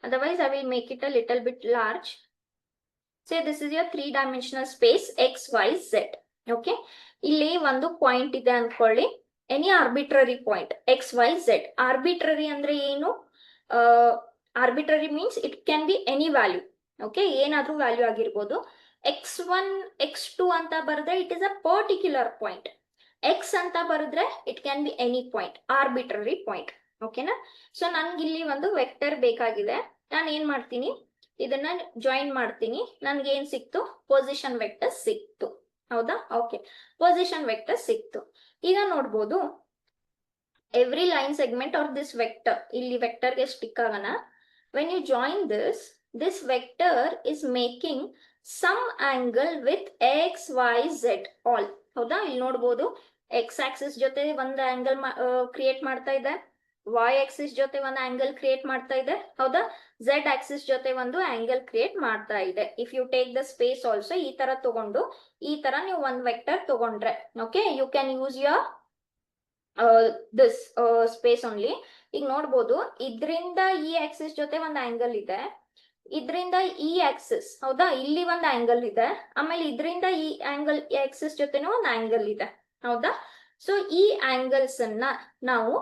otherwise I will make it a little bit large. Say this is your 3-dimensional space x, y, z. Okay, ಇಲ್ಲಿ ಒಂದು point ಇದೆ ಅನ್ಕೊಳ್ಳಿ, any arbitrary point x, y, z. Arbitrary ಅಂದ್ರೆ ಏನು? Arbitrary means it can be any value. Okay, ಏನಾದ್ರೂ value ಆಗಿರ್ಬೋದು. x1 x2 ಅಂತ ಬರೆದ್ರೆ it is a particular point. x ಅಂತ ಬರೆದ್ರೆ it can be any point, arbitrary point. ಓಕೆನಾ? So ನನ್ಗೆ ಇಲ್ಲಿ ಒಂದು ವೆಕ್ಟರ್ ಬೇಕಾಗಿದೆ. ನಾನು ಏನ್ ಮಾಡ್ತೀನಿ, ಇದನ್ನ ಜಾಯಿನ್ ಮಾಡ್ತೀನಿ. ನನ್ಗೆ ಏನ್ ಸಿಕ್ತು? ಪೊಸಿಷನ್ ವೆಕ್ಟರ್ ಸಿಕ್ತು, ಹೌದಾ? ಓಕೆ, ಪೊಸಿಷನ್ ವೆಕ್ಟರ್ ಸಿಕ್ತು. ಈಗ ನೋಡ್ಬೋದು, every line segment are this vector, ಇಲ್ಲಿ ವೆಕ್ಟರ್ಗೆ ಸ್ಟಿಕ್ ಆಗೋಣ. When you join this vector is making some angle with x, y, z all. ಹೌದಾ? ಇಲ್ಲಿ ನೋಡ್ಬೋದು, x ಆಕ್ಸಿಸ್ ಜೊತೆ ಒಂದು ಆಂಗಲ್ ಕ್ರಿಯೇಟ್ ಮಾಡ್ತಾ ಇದೆ, y ಆಕ್ಸಿಸ್ ಜೊತೆ ಒಂದು ಆಂಗಲ್ ಕ್ರಿಯೇಟ್ ಮಾಡ್ತಾ ಇದೆ, ಹೌದಾ? z ಆಕ್ಸಿಸ್ ಜೊತೆ ಒಂದು ಆಂಗಲ್ ಕ್ರಿಯೇಟ್ ಮಾಡ್ತಾ ಇದೆ. If you take the space also, ಈ ತರ ತಗೊಂಡು ಈ ತರ ನೀವು ಒಂದು ವೆಕ್ಟರ್ ತಗೊಂಡ್ರೆ, okay, you can use your this space only. ಈಗ ನೋಡ್ಬೋದು ಇದರಿಂದ ಈ ಆಕ್ಸಿಸ್ ಜೊತೆ ಒಂದು ಆಂಗಲ್ ಇದೆ, ಇದರಿಂದ ಈ ಆಕ್ಸಿಸ್, ಹೌದಾ, ಇಲ್ಲಿ ಒಂದು ಆಂಗಲ್ ಇದೆ, ಆಮೇಲೆ ಇದರಿಂದ ಈ ಆಂಗಲ್ ಆಕ್ಸಿಸ್ ಜೊತೆನೂ ಒಂದು ಆಂಗಲ್ ಇದೆ, ಹೌದಾ. ಸೊ ಈ ಆಂಗಲ್ಸ್ ಅನ್ನ ನಾವು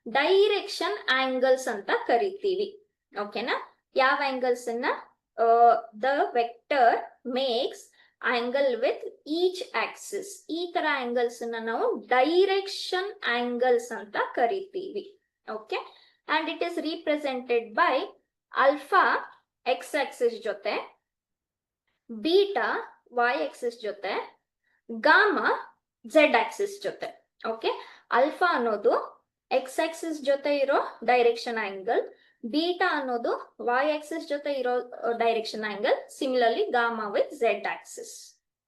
ಡೈರೆಕ್ಷನ್ ಆಂಗಲ್ಸ್ ಅಂತ ಕರಿತೀವಿ. ಓಕೆನಾ. ಯಾವ ಆಂಗಲ್ಸ್ ಅನ್ನ? The vector makes angle with each axis. ಈ ತರ ಆಂಗಲ್ಸ್ ಅನ್ನ ನಾವು ಡೈರೆಕ್ಷನ್ ಆಂಗಲ್ಸ್ ಅಂತ ಕರಿತೀವಿ. Okay. And it is represented by alpha X axis ಜೊತೆ, ಬೀಟಾ ವೈ ಆಕ್ಸಿಸ್ ಜೊತೆ, ಗಾಮಾ ಝೆಡ್ ಆಕ್ಸಿಸ್ ಜೊತೆ. ಓಕೆ. ಅಲ್ಫಾ ಅನ್ನೋದು ಎಕ್ಸ್ ಆಕ್ಸಿಸ್ ಜೊತೆ ಇರೋ ಡೈರೆಕ್ಷನ್ ಆಂಗಲ್, ಬೀಟಾ ಅನ್ನೋದು ವೈ ಆಕ್ಸಿಸ್ ಜೊತೆ ಇರೋ direction angle, similarly gamma with Z axis.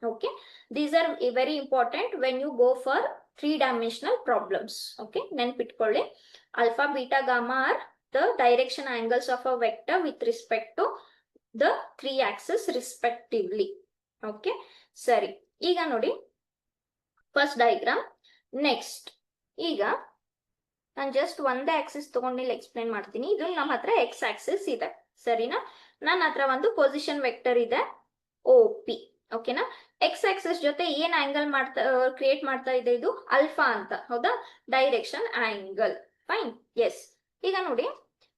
Okay. These are very important when you go for 3-dimensional problems. Okay, ನೆನ್ಪಿಟ್ಕೊಳ್ಳಿ. Alpha, beta, gamma are the direction angles of a vector with respect to the 3 axes respectively. Okay, ಸರಿ. ಈಗ ನೋಡಿ first diagram. Next ಈಗ ನಾನು just ಒಂದೇ Axis ತಗೊಂಡು ಇಲ್ಲಿ explain ಮಾಡ್ತೀನಿ. ಇದು ನಮ್ಮ ಹತ್ರ ಎಕ್ಸ್ ಆಕ್ಸಿಸ್ ಇದೆ, ಸರಿನಾ. ನನ್ನ ಹತ್ರ ಒಂದು ಪೊಸಿಷನ್ ವೆಕ್ಟರ್ ಇದೆ ಒ ಪಿ. ಓಕೆನಾ. ಎಕ್ಸ್ ಆಕ್ಸಿಸ್ ಜೊತೆ ಏನ್ ಆಂಗಲ್ ಕ್ರಿಯೇಟ್ ಮಾಡ್ತಾ ಇದೆ? ಇದು ಅಲ್ಫಾ ಅಂತ, ಹೌದಾ, ಡೈರೆಕ್ಷನ್ ಆಂಗಲ್. ಫೈನ್. ಎಸ್. ಈಗ ನೋಡಿ,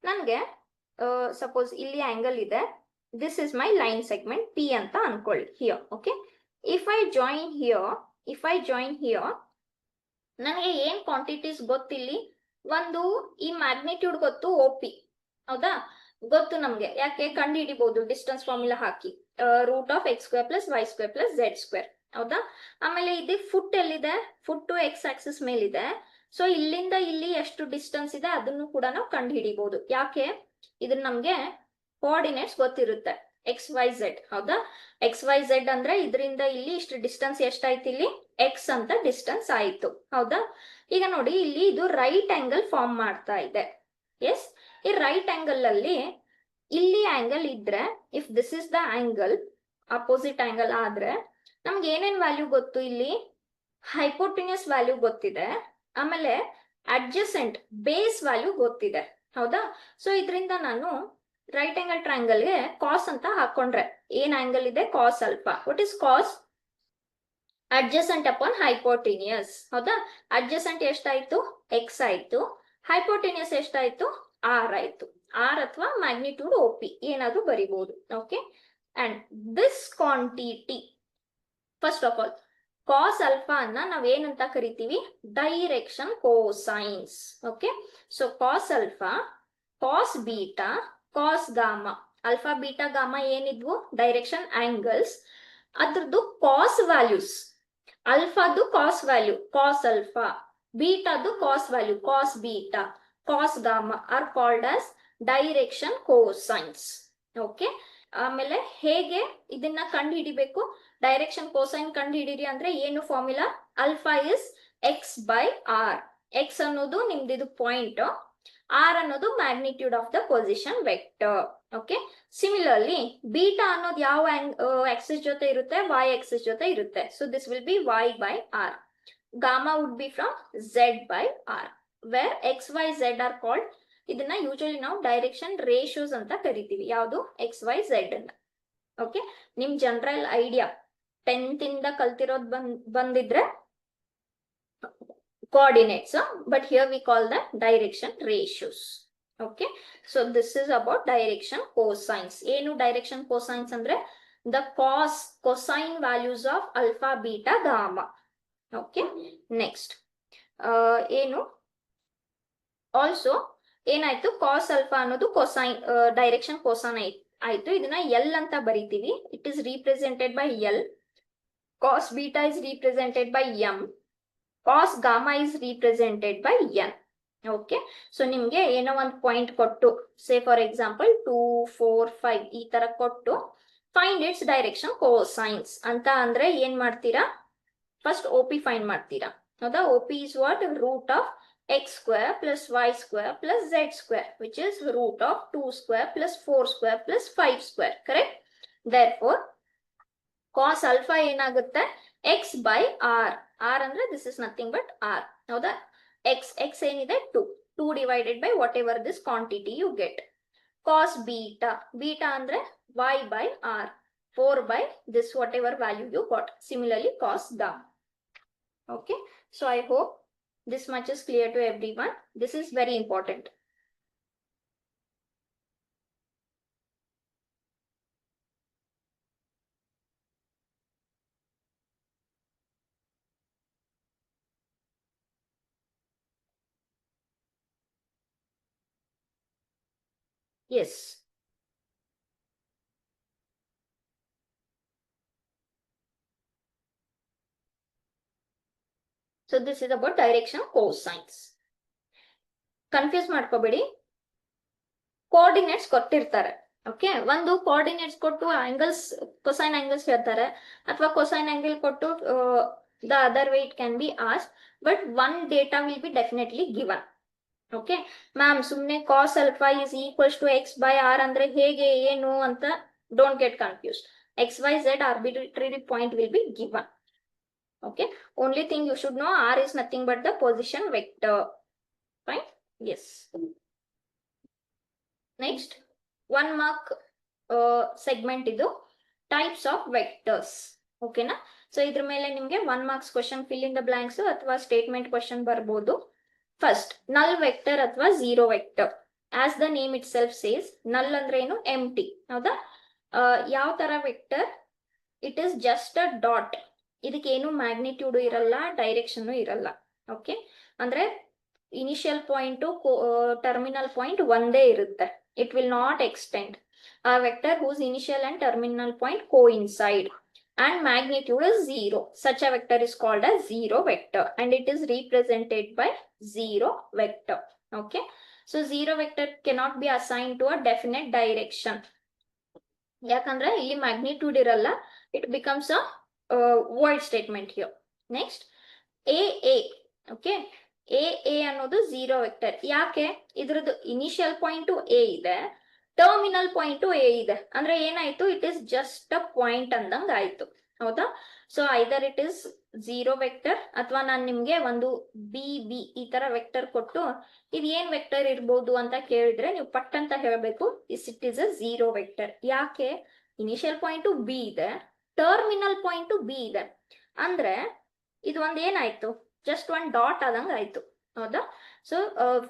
ನನಗೆ ಸಪೋಸ್ ಇಲ್ಲಿ ಆಂಗಲ್ ಇದೆ, this is my line segment P ಅಂತ ಅನ್ಕೊಳ್ಳಿ here. Okay. If I join here, ನನಗೆ ಏನ್ ಕ್ವಾಂಟಿಟೀಸ್ ಗೊತ್ತಿಲ್ಲಿ? ಒಂದು ಈ ಮ್ಯಾಗ್ನಿಟ್ಯೂಡ್ ಗೊತ್ತು, ಒ ಪಿ, ಹೌದಾ, ಗೊತ್ತು ನಮ್ಗೆ. ಯಾಕೆ? ಕಂಡು ಹಿಡಿಬಹುದು ಡಿಸ್ಟೆನ್ಸ್ ಫಾರ್ಮುಲಾ ಹಾಕಿ, √(x²+y²+z²), ಹೌದಾ. ಆಮೇಲೆ ಇದು ಫುಟ್ ಎಲ್ಲಿದೆ? ಫುಟ್ ಎಕ್ಸ್ ಆಕ್ಸಿಸ್ ಮೇಲಿದೆ. ಸೊ ಇಲ್ಲಿಂದ ಇಲ್ಲಿ ಎಷ್ಟು ಡಿಸ್ಟೆನ್ಸ್ ಇದೆ ಅದನ್ನು ಕೂಡ ನಾವು ಕಂಡು ಹಿಡಿಬಹುದು. ಯಾಕೆ? ಇದನ್ನ ನಮ್ಗೆ ಕೋಆರ್ಡಿನೇಟ್ಸ್ ಗೊತ್ತಿರುತ್ತೆ, ಎಕ್ಸ್ ವೈ ಝೆಡ್, ಹೌದಾ. ಎಕ್ಸ್ ವೈ ಝೆಡ್ ಅಂದ್ರೆ ಇದರಿಂದ ಇಲ್ಲಿ ಇಷ್ಟು ಡಿಸ್ಟೆನ್ಸ್ ಎಷ್ಟಾಯ್ತು? ಇಲ್ಲಿ ಎಕ್ಸ್ ಅಂತ ಡಿಸ್ಟೆನ್ಸ್ ಆಯ್ತು, ಹೌದಾ. ಈಗ ನೋಡಿ, ಇಲ್ಲಿ ಇದು ರೈಟ್ ಆಂಗಲ್ ಫಾರ್ಮ್ ಮಾಡ್ತಾ ಇದೆ. ಎಸ್. ಈ ರೈಟ್ ಆಂಗಲ್ ಅಲ್ಲಿ ಇಲ್ಲಿ ಆಂಗಲ್ ಇದ್ರೆ, if this is the angle, opposite angle ಆದ್ರೆ ನಮ್ಗೆ ಏನೇನ್ ವ್ಯಾಲ್ಯೂ ಗೊತ್ತು? ಇಲ್ಲಿ ಹೈಪೋಟಿನಿಯಸ್ ವ್ಯಾಲ್ಯೂ ಗೊತ್ತಿದೆ, ಆಮೇಲೆ ಅಡ್ಜಸೆಂಟ್ ಬೇಸ್ ವ್ಯಾಲ್ಯೂ ಗೊತ್ತಿದೆ, ಹೌದಾ. ಸೊ ಇದರಿಂದ ನಾನು ರೈಟ್ ಆಂಗಲ್ ಟ್ರಯಾಂಗಲ್ಗೆ ಕಾಸ್ ಅಂತ ಹಾಕೊಂಡ್ರೆ ಏನ್ ಆಂಗಲ್ ಇದೆ? Cos alpha. What is cos? Adjacent upon hypotenuse, ಹೌದಾ. ಅಡ್ಜಸೆಂಟ್ ಎಷ್ಟಾಯ್ತು? ಎಕ್ಸ್ ಆಯ್ತು. ಹೈಪೋಟಿನಿಯಸ್ ಎಷ್ಟಾಯ್ತು? ಆರ್ ಆಯ್ತು. ಆರ್ ಅಥವಾ ಮ್ಯಾಗ್ನಿಟ್ಯೂಡ್ ಒ ಪಿ ಏನಾದ್ರೂ ಬರಿಬಹುದು. Okay. And this quantity, first of all, cos alpha ಅನ್ನ ನಾವೇನಂತ ಕರಿತೀವಿ? Direction cosines. Okay. So cos alpha, cos beta, cos gamma. Alpha, beta, gamma ಏನಿದ್ವು? Direction angles. ಅದ್ರದ್ದು ಕಾಸ್ ವ್ಯಾಲ್ಯೂಸ್, ಅಲ್ಫಾದು ಕಾಸ್ ವ್ಯಾಲ್ಯೂ ಕಾಸ್ ಅಲ್ಫಾ, ಬೀಟಾದು cos value cos beta, cos gamma are called as direction cosines. Okay. ಆಮೇಲೆ ಹೇಗೆ ಇದನ್ನ ಕಂಡು ಹಿಡಿಬೇಕು? Direction cosine ಕಂಡು ಹಿಡೀರಿ ಅಂದ್ರೆ ಏನು formula? Alpha is X by R. X ಅನ್ನೋದು ನಿಮ್ದು ಪಾಯಿಂಟ್, ಆರ್ ಅನ್ನೋದು magnitude of the position vector. Okay. Similarly beta ಅನ್ನೋದು ಯಾವ ಆಕ್ಸಿಸ್ ಜೊತೆ ಇರುತ್ತೆ? ವೈ ಆಕ್ಸಿಸ್ ಜೊತೆ ಇರುತ್ತೆ. So this will be Y by R. Gamma would be from Z by R, where X Y Z are called, ಇದನ್ನ usually ನಾವು direction ratios ಅಂತ ಕರಿತೀವಿ. ಯಾವುದು? ಎಕ್ಸ್ ವೈ ಝೆಡ್ ಅನ್ನ. ಓಕೆ. ನಿಮ್ ಜನರಲ್ ಐಡಿಯಾ 10th ಇಂದ ಕಲ್ತಿರೋದ್ ಬಂದಿದ್ರೆ coordinates, but here we call them direction ratios. Okay. So this is about direction cosines. ಏನು direction cosines ಅಂದ್ರೆ? The cosine values of alpha, beta, gamma. Okay. Next ಏನು? Also ಏನಾಯ್ತು? Cos alpha ಅನ್ನೋದು cosine direction cosine ಆಯ್ತು. ಇದನ್ನ L ಅಂತ ಬರೀತೀವಿ. It is represented by L. Cos beta is represented by M. Cos gamma is represented by N. Okay. So ನಿಮ್ಗೆ ಏನೋ ಒಂದು ಪಾಯಿಂಟ್ ಕೊಟ್ಟು, ಸೇ ಫಾರ್ ಎಕ್ಸಾಂಪಲ್ 2, 4, 5 ಈ ತರ ಕೊಟ್ಟು ಫೈಂಡ್ ಇಟ್ಸ್ ಡೈರೆಕ್ಷನ್ ಕೋಸೈನ್ಸ್ ಅಂತ ಅಂದ್ರೆ ಏನ್ ಮಾಡ್ತೀರಾ? ಫಸ್ಟ್ ಒ ಪಿ ಫೈಂಡ್ ಮಾಡ್ತೀರಾ, ಹೌದಾ. O P is what? √(x² + y² + z², which is √(2² + 4² + 5². correct? Therefore cos alpha ಏನಾಗುತ್ತೆ? x by r. r ಅಂದ್ರೆ this is nothing but r, ಹೌದಾ. x ಏನಿದೆ 2 divided by whatever this quantity you get. Cos beta ಅಂದ್ರೆ y by r, 4 by this whatever value you got. Similarly cos gamma. Okay, so I hope this much is clear to everyone. This is very important. Yes. So this is about direction cosines. Confuse ಮಾಡ್ಕೋಬೇಡಿ, coordinates ಕೊಟ್ಟಿರ್ತಾರೆ. Okay, ಒಂದು coordinates ಕೊಟ್ಟು angles, cosine angles ಹೇಳ್ತಾರೆ, ಅಥವಾ cosine angle ಕೊಟ್ಟು the other way it can be asked, but one data will be definitely given. Okay ma'am, ಸುಮ್ಮನೆ cos alpha is equals to X by R ಅಂದ್ರೆ ಹೇಗೆ ಏನು ಅಂತ don't get confuse. X Y Z arbitrary point will be given. Okay, only thing you should know, r is nothing but the position vector. Fine. Yes. Next, 1 mark segment idu types of vectors. Okay na? So idr mele nimge 1 marks question fill in the blanks athwa statement question barbodu. First, null vector athwa zero vector. As the name itself says, null andre enu empty. Hauda? Yav tara vector? It is just a dot. ಇದಕ್ಕೇನು magnitude ಇರಲ್ಲ, direction ಇರಲ್ಲ. Okay, ಅಂದ್ರೆ initial point terminal point ಒಂದೇ ಇರುತ್ತೆ. It will not extend. ಆ vector whose initial and terminal point coincide and magnitude is 0. Such a vector is called as zero vector and it is represented by zero vector. Okay, so zero vector cannot be assigned to a definite direction. ಯಾಕಂದ್ರೆ ಇಲ್ಲಿ magnitude ಇರಲ್ಲ, it becomes a void statement here. Next, AA. Okay, AA ಅನ್ನೋದು zero vector. ಯಾಕೆ? ಇದ್ರದ್ದು initial point A ಇದೆ, terminal point A ಇದೆ. ಅಂದ್ರೆ ಏನಾಯ್ತು? It is just a point ಅಂದಂಗ ಆಯ್ತು. ಹೌದಾ? So either it is zero vector, ಅಥವಾ ನಾನು ನಿಮ್ಗೆ ಒಂದು ಬಿ ಈ ತರ ವೆಕ್ಟರ್ ಕೊಟ್ಟು ಇದು ಏನ್ ವೆಕ್ಟರ್ ಇರ್ಬೋದು ಅಂತ ಕೇಳಿದ್ರೆ ನೀವು ಪಟ್ ಅಂತ ಹೇಳ್ಬೇಕು, it is a zero vector. ಯಾಕೆ? ಇನಿಷಿಯಲ್ ಪಾಯಿಂಟ್ ಬಿ ಇದೆ, ಟರ್ಮಿನಲ್ ಪಾಯಿಂಟ್ ಬಿ ಇದೆ. ಅಂದ್ರೆ ಇದು ಒಂದ್ ಏನಾಯ್ತು? ಜಸ್ಟ್ ಒನ್ ಡಾಟ್ ಆದಂಗ ಆಯ್ತು. ಹೌದಾ? So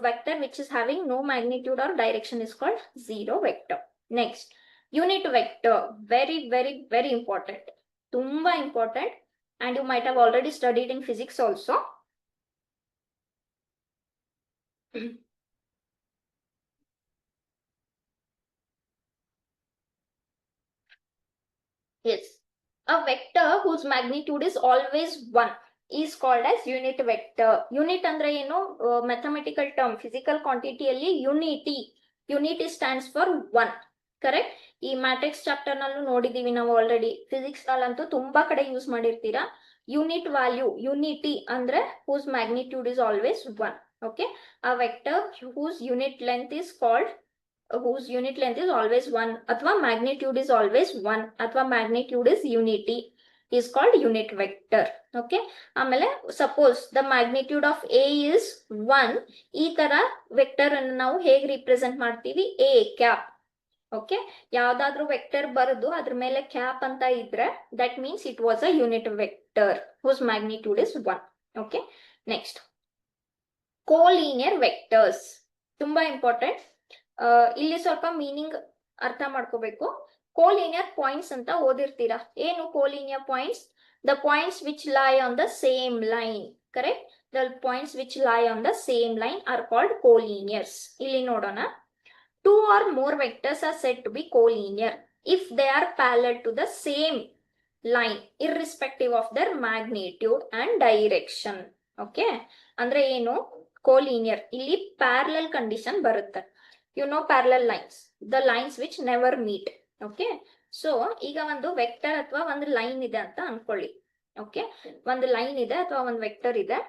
vector which is having no magnitude or direction is called zero vector. Next, unit vector. Very very very important, ತುಂಬಾ important, and you might have already studied in physics also. Yes, a vector whose magnitude is always 1 is called as unit vector. Unit andre eno mathematical term, physical quantity alli unity stands for 1. Correct? ಈ matrix chapter ನಲ್ಲೂ ನೋಡಿದೀವಿ ನಾವು already. Physics ನಲ್ಲಂತೂ ತುಂಬಾ ಕಡೆ use ಮಾಡಿರ್ತೀರಾ. Unit value, unity ಅಂದ್ರೆ whose magnitude is always 1. Okay, a vector whose unit length is called always 1, ಅಥವಾ magnitude is always 1, ಅಥವಾ magnitude is unity is called unit vector. Okay, ಆಮೇಲೆ suppose the magnitude of A is 1, ಈ ತರ vector ಅನ್ನು ನಾವು ಹೇಗೆ represent ಮಾಡ್ತೀವಿ? A cap. ಓಕೆ, ಯಾವ್ದಾದ್ರು ವೆಕ್ಟರ್ ಬರೆದು ಅದ್ರ ಮೇಲೆ ಕ್ಯಾಪ್ ಅಂತ ಇದ್ರೆ that means it was a unit vector whose magnitude is 1. Okay, next, collinear vectors. ತುಂಬಾ ಇಂಪಾರ್ಟೆಂಟ್. ಇಲ್ಲಿ ಸ್ವಲ್ಪ ಮೀನಿಂಗ್ ಅರ್ಥ ಮಾಡ್ಕೋಬೇಕು. ಕೋಲೀನಿಯರ್ ಪಾಯಿಂಟ್ಸ್ ಅಂತ ಓದಿರ್ತೀರಾ. ಏನು collinear points? The points which lie on the same line. Correct? The points which lie on the same line are called collinears. ಇಲ್ಲಿ ನೋಡೋಣ. Two or more vectors are said to be collinear if they are parallel to the same line irrespective of their magnitude and direction. Okay, ಅಂದ್ರೆ ಏನು? collinear ಇಲ್ಲಿ parallel condition ಬರುತ್ತೆ. You know parallel lines, the lines which never meet. Okay, so ಈಗ ಒಂದು vector ಅಥವಾ ಒಂದು line ಇದೆ ಅಂತ ಅನ್ಕೊಳ್ಳಿ. ಓಕೆ, ಒಂದು ಲೈನ್ ಇದೆ ಅಥವಾ ಒಂದು ವೆಕ್ಟರ್ ಇದೆ.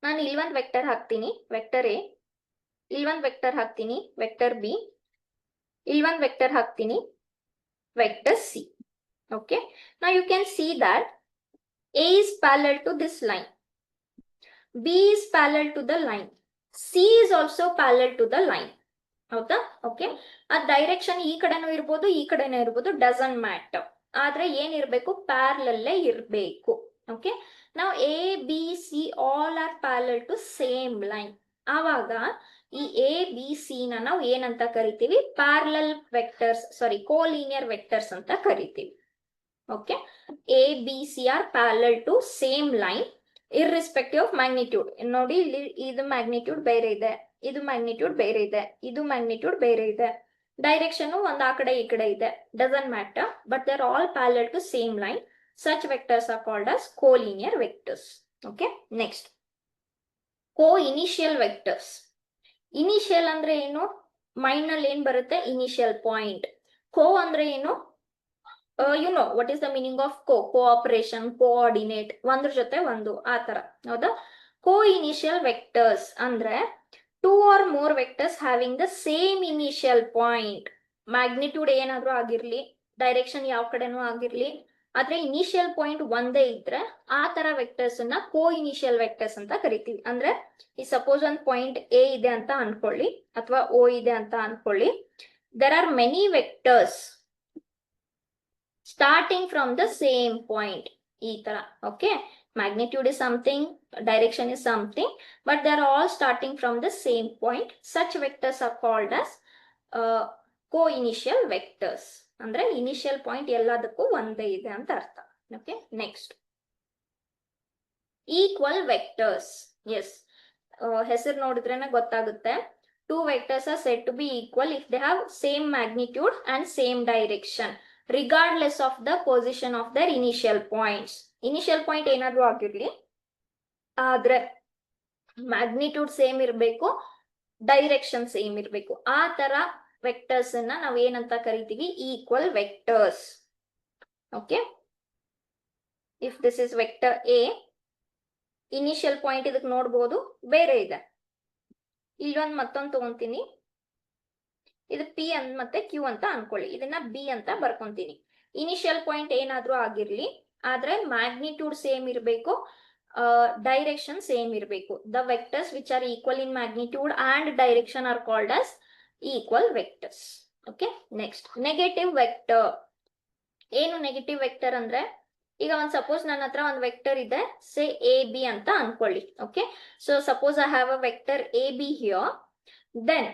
ನಾನು ಇಲ್ಲಿ ಒಂದು ವೆಕ್ಟರ್ ಹಾಕ್ತೀನಿ, ವೆಕ್ಟರ್ ಎ. ಇಲ್ಲಿ ಒಂದು ವೆಕ್ಟರ್ ಹಾಕ್ತೀನಿ, ವೆಕ್ಟರ್ ಬಿ. ಇಲ್ಲಿ ಒಂದು ವೆಕ್ಟರ್ ಹಾಕ್ತೀನಿ, vector C. Okay, now you can see that A is parallel to this line. B is parallel to the line. C is also parallel to the line. ಹೌದಾ? Okay, ಆ direction ಈ ಕಡೆನೂ ಇರ್ಬೋದು ಈ ಕಡೆನೂ ಇರ್ಬೋದು, ಡಸಂಟ್ ಮ್ಯಾಟರ್. ಆದ್ರೆ ಏನಿರ್ಬೇಕು, ಪ್ಯಾರಲಲ್ಲೇ ಇರ್ಬೇಕು. ಓಕೆ, ನಾವು A B C all are parallel to same line. ಆವಾಗ ಈ ಎ ಬಿ ಸಿ ನಾವು ಏನಂತ ಕರಿತೀವಿ, parallel vectors, sorry collinear vectors ಅಂತ ಕರಿತೀವಿ. Okay, A B C are parallel to same line irrespective of magnitude. ನೋಡಿ, ಇಲ್ಲಿ ಇದು ಮ್ಯಾಗ್ನಿಟ್ಯೂಡ್ ಬೇರೆ ಇದೆ, ಇದು ಮ್ಯಾಗ್ನಿಟ್ಯೂಡ್ ಬೇರೆ ಇದೆ, ಇದು ಮ್ಯಾಗ್ನಿಟ್ಯೂಡ್ ಬೇರೆ ಇದೆ, ಡೈರೆಕ್ಷನ್ ಒಂದ್ ಆ ಕಡೆ ಈ ಕಡೆ ಇದೆ, doesn't matter, but they are all parallel to same line. Such vectors are called as collinear vectors. Okay, next, co-initial vectors. Initial ಅಂದ್ರೆ ಏನು, ಮೈಂಡ್ ನಲ್ಲಿ ಏನ್ ಬರುತ್ತೆ, ಇನಿಷಿಯಲ್ ಪಾಯಿಂಟ್. ಕೋ ಅಂದ್ರೆ ಏನು, you know what is the meaning of cooperation, coordinate, ಒಂದ್ರ ಜೊತೆ ಒಂದು, ಆ ತರ. ಹೌದಾ? ಕೋ ಇನಿಷಿಯಲ್ ವೆಕ್ಟರ್ಸ್ ಅಂದ್ರೆ two or more vectors having the same initial point. Magnitude ಏನಾದ್ರೂ ಆಗಿರ್ಲಿ, ಡೈರೆಕ್ಷನ್ ಯಾವ ಕಡೆನೂ ಆಗಿರ್ಲಿ, ಆದ್ರೆ ಇನಿಷಿಯಲ್ ಪಾಯಿಂಟ್ ಒಂದೇ ಇದ್ರೆ ಆ ತರ ವೆಕ್ಟರ್ಸ್ ಅನ್ನ ಕೋ ಇನಿಷಿಯಲ್ ವೆಕ್ಟರ್ಸ್ ಅಂತ ಕರಿತೀವಿ. ಅಂದ್ರೆ ಈ ಸಪೋಸ್ ಒಂದು ಪಾಯಿಂಟ್ ಎ ಇದೆ ಅಂತ ಅನ್ಕೊಳ್ಳಿ, ಅಥವಾ ಓ ಇದೆ ಅಂತ ಅನ್ಕೊಳ್ಳಿ. There are many vectors starting from the same point. ಈ ತರ. Okay, magnitude is something, direction is something, but they are all starting from the same point. Such vectors are called as co-initial vectors. ಅಂದ್ರೆ initial point ಎಲ್ಲದಕ್ಕೂ ಒಂದೇ ಇದೆ ಅಂತ ಅರ್ಥ. Okay, next, equal vectors. Yes, ಹೆಸರು ನೋಡಿದ್ರೇನೆ ಗೊತ್ತಾಗುತ್ತೆ. Two vectors are said to be equal if they have same magnitude and same direction, regardless of the position of their initial points. Initial point ಏನಾದ್ರೂ ಆಗಿರ್ಲಿ, ಆದ್ರೆ ಮ್ಯಾಗ್ನಿಟ್ಯೂಡ್ ಸೇಮ್ ಇರಬೇಕು, direction same ಇರಬೇಕು. ಆ ತರ ವೆಕ್ಟರ್ಸ್ ಅನ್ನ ನಾವ್ ಏನಂತ ಕರಿತೀವಿ, equal vectors. Okay, if this is vector A, initial point ಇದಕ್ಕೆ ನೋಡ್ಬೋದು ಬೇರೆ ಇದೆ. ಇಲ್ಲೊಂದು ಮತ್ತೊಂದು ತಗೊಂತೀನಿ, ಇದು ಪಿ ಮತ್ತೆ ಕ್ಯೂ ಅಂತ ಅನ್ಕೊಳ್ಳಿ, ಇದನ್ನ ಬಿ ಅಂತ ಬರ್ಕೊಂತೀನಿ. ಇನಿಷಿಯಲ್ ಪಾಯಿಂಟ್ ಏನಾದ್ರೂ ಆಗಿರ್ಲಿ, ಆದ್ರೆ ಮ್ಯಾಗ್ನಿಟ್ಯೂಡ್ ಸೇಮ್ ಇರಬೇಕು, ಡೈರೆಕ್ಷನ್ ಸೇಮ್ ಇರಬೇಕು. The vectors which are equal in magnitude and direction R called as equal vectors. Okay, next, negative vector. ಏನು ನೆಗೆಟಿವ್ ವೆಕ್ಟರ್ ಅಂದ್ರೆ, ಈಗ ಒಂದ್ ಸಪೋಸ್ ನನ್ನ ಹತ್ರ ಒಂದು ವೆಕ್ಟರ್ ಇದೆ, ಸೇ ಎ ಬಿ ಅಂತ ಅನ್ಕೊಳ್ಳಿ. Okay, so suppose I have a vector A B here, then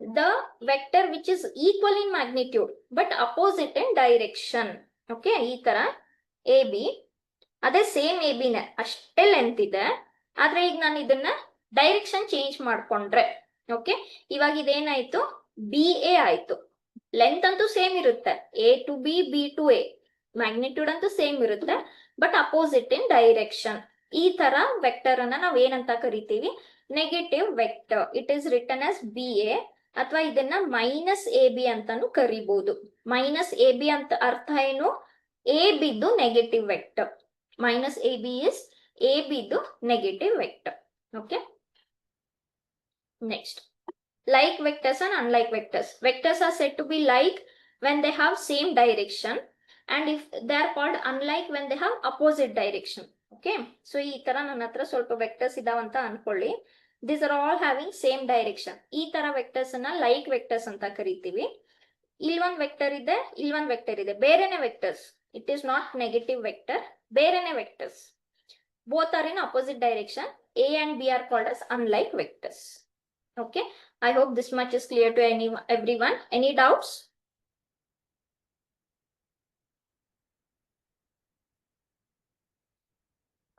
the vector which is equal in magnitude but opposite in direction. Okay, ಈ ತರ ಎ ಬಿ, ಅದೇ ಸೇಮ್ ಎ ಬಿನೇ, ಅಷ್ಟೇ ಲೆಂತ್ ಇದೆ, ಆದ್ರೆ ಈಗ ನಾನು ಇದನ್ನ ಡೈರೆಕ್ಷನ್ ಚೇಂಜ್ ಮಾಡ್ಕೊಂಡ್ರೆ, ಓಕೆ, ಇವಾಗ ಇದೇನಾಯ್ತು, ಬಿ ಎ ಆಯ್ತು. ಲೆಂತ್ ಅಂತೂ ಸೇಮ್ ಇರುತ್ತೆ, A to B, B to A, magnitude ಅಂತೂ ಸೇಮ್ ಇರುತ್ತೆ, ಬಟ್ ಅಪೋಸಿಟ್ ಇನ್ ಡೈರೆಕ್ಷನ್. ಈ ತರ ವೆಕ್ಟರ್ ಅನ್ನ ನಾವ್ ಏನಂತ ಕರಿತೀವಿ, negative vector. It is written as B A, ಅಥವಾ ಇದನ್ನ ಮೈನಸ್ ಎ ಬಿ ಅಂತಾನು ಕರಿಬಹುದು. ಮೈನಸ್ ಎ ಬಿ ಅಂತ ಅರ್ಥ ಏನು, ಎ ಬಿದ್ದು negative vector. Minus A B is A ಬಿದ್ದು negative vector. Okay, next, like vectors and unlike vectors. Vectors are said to be like when they have same direction, and if they are called unlike when they have opposite direction. Okay, so ಈ ತರ ನನ್ನ ಹತ್ರ ಸ್ವಲ್ಪ vectors ಇದಾವಂತ ಅನ್ಕೊಳ್ಳಿ. These are all having same direction. ಈ ತರ vectors ಅನ್ನ like vectors ಅಂತ ಕರಿತೀವಿ. ಇಲ್ಲೊಂದು ವೆಕ್ಟರ್ ಇದೆ, ಇಲ್ಲೊಂದು ವೆಕ್ಟರ್ ಇದೆ, ಬೇರೆನೆ vectors. It is not negative vector, ಬೇರೆನೆ vectors. Both are in opposite direction. A and B are called as unlike vectors. Okay, I hope this much is clear to everyone. Any doubts?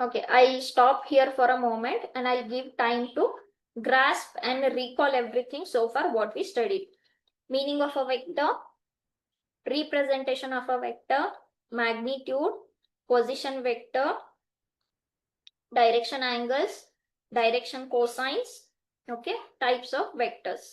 Okay, I'll stop here for a moment and I'll give time to grasp and recall everything so far what we studied. Meaning of a vector, representation of a vector, magnitude, position vector, direction angles, direction cosines. Okay, types of vectors.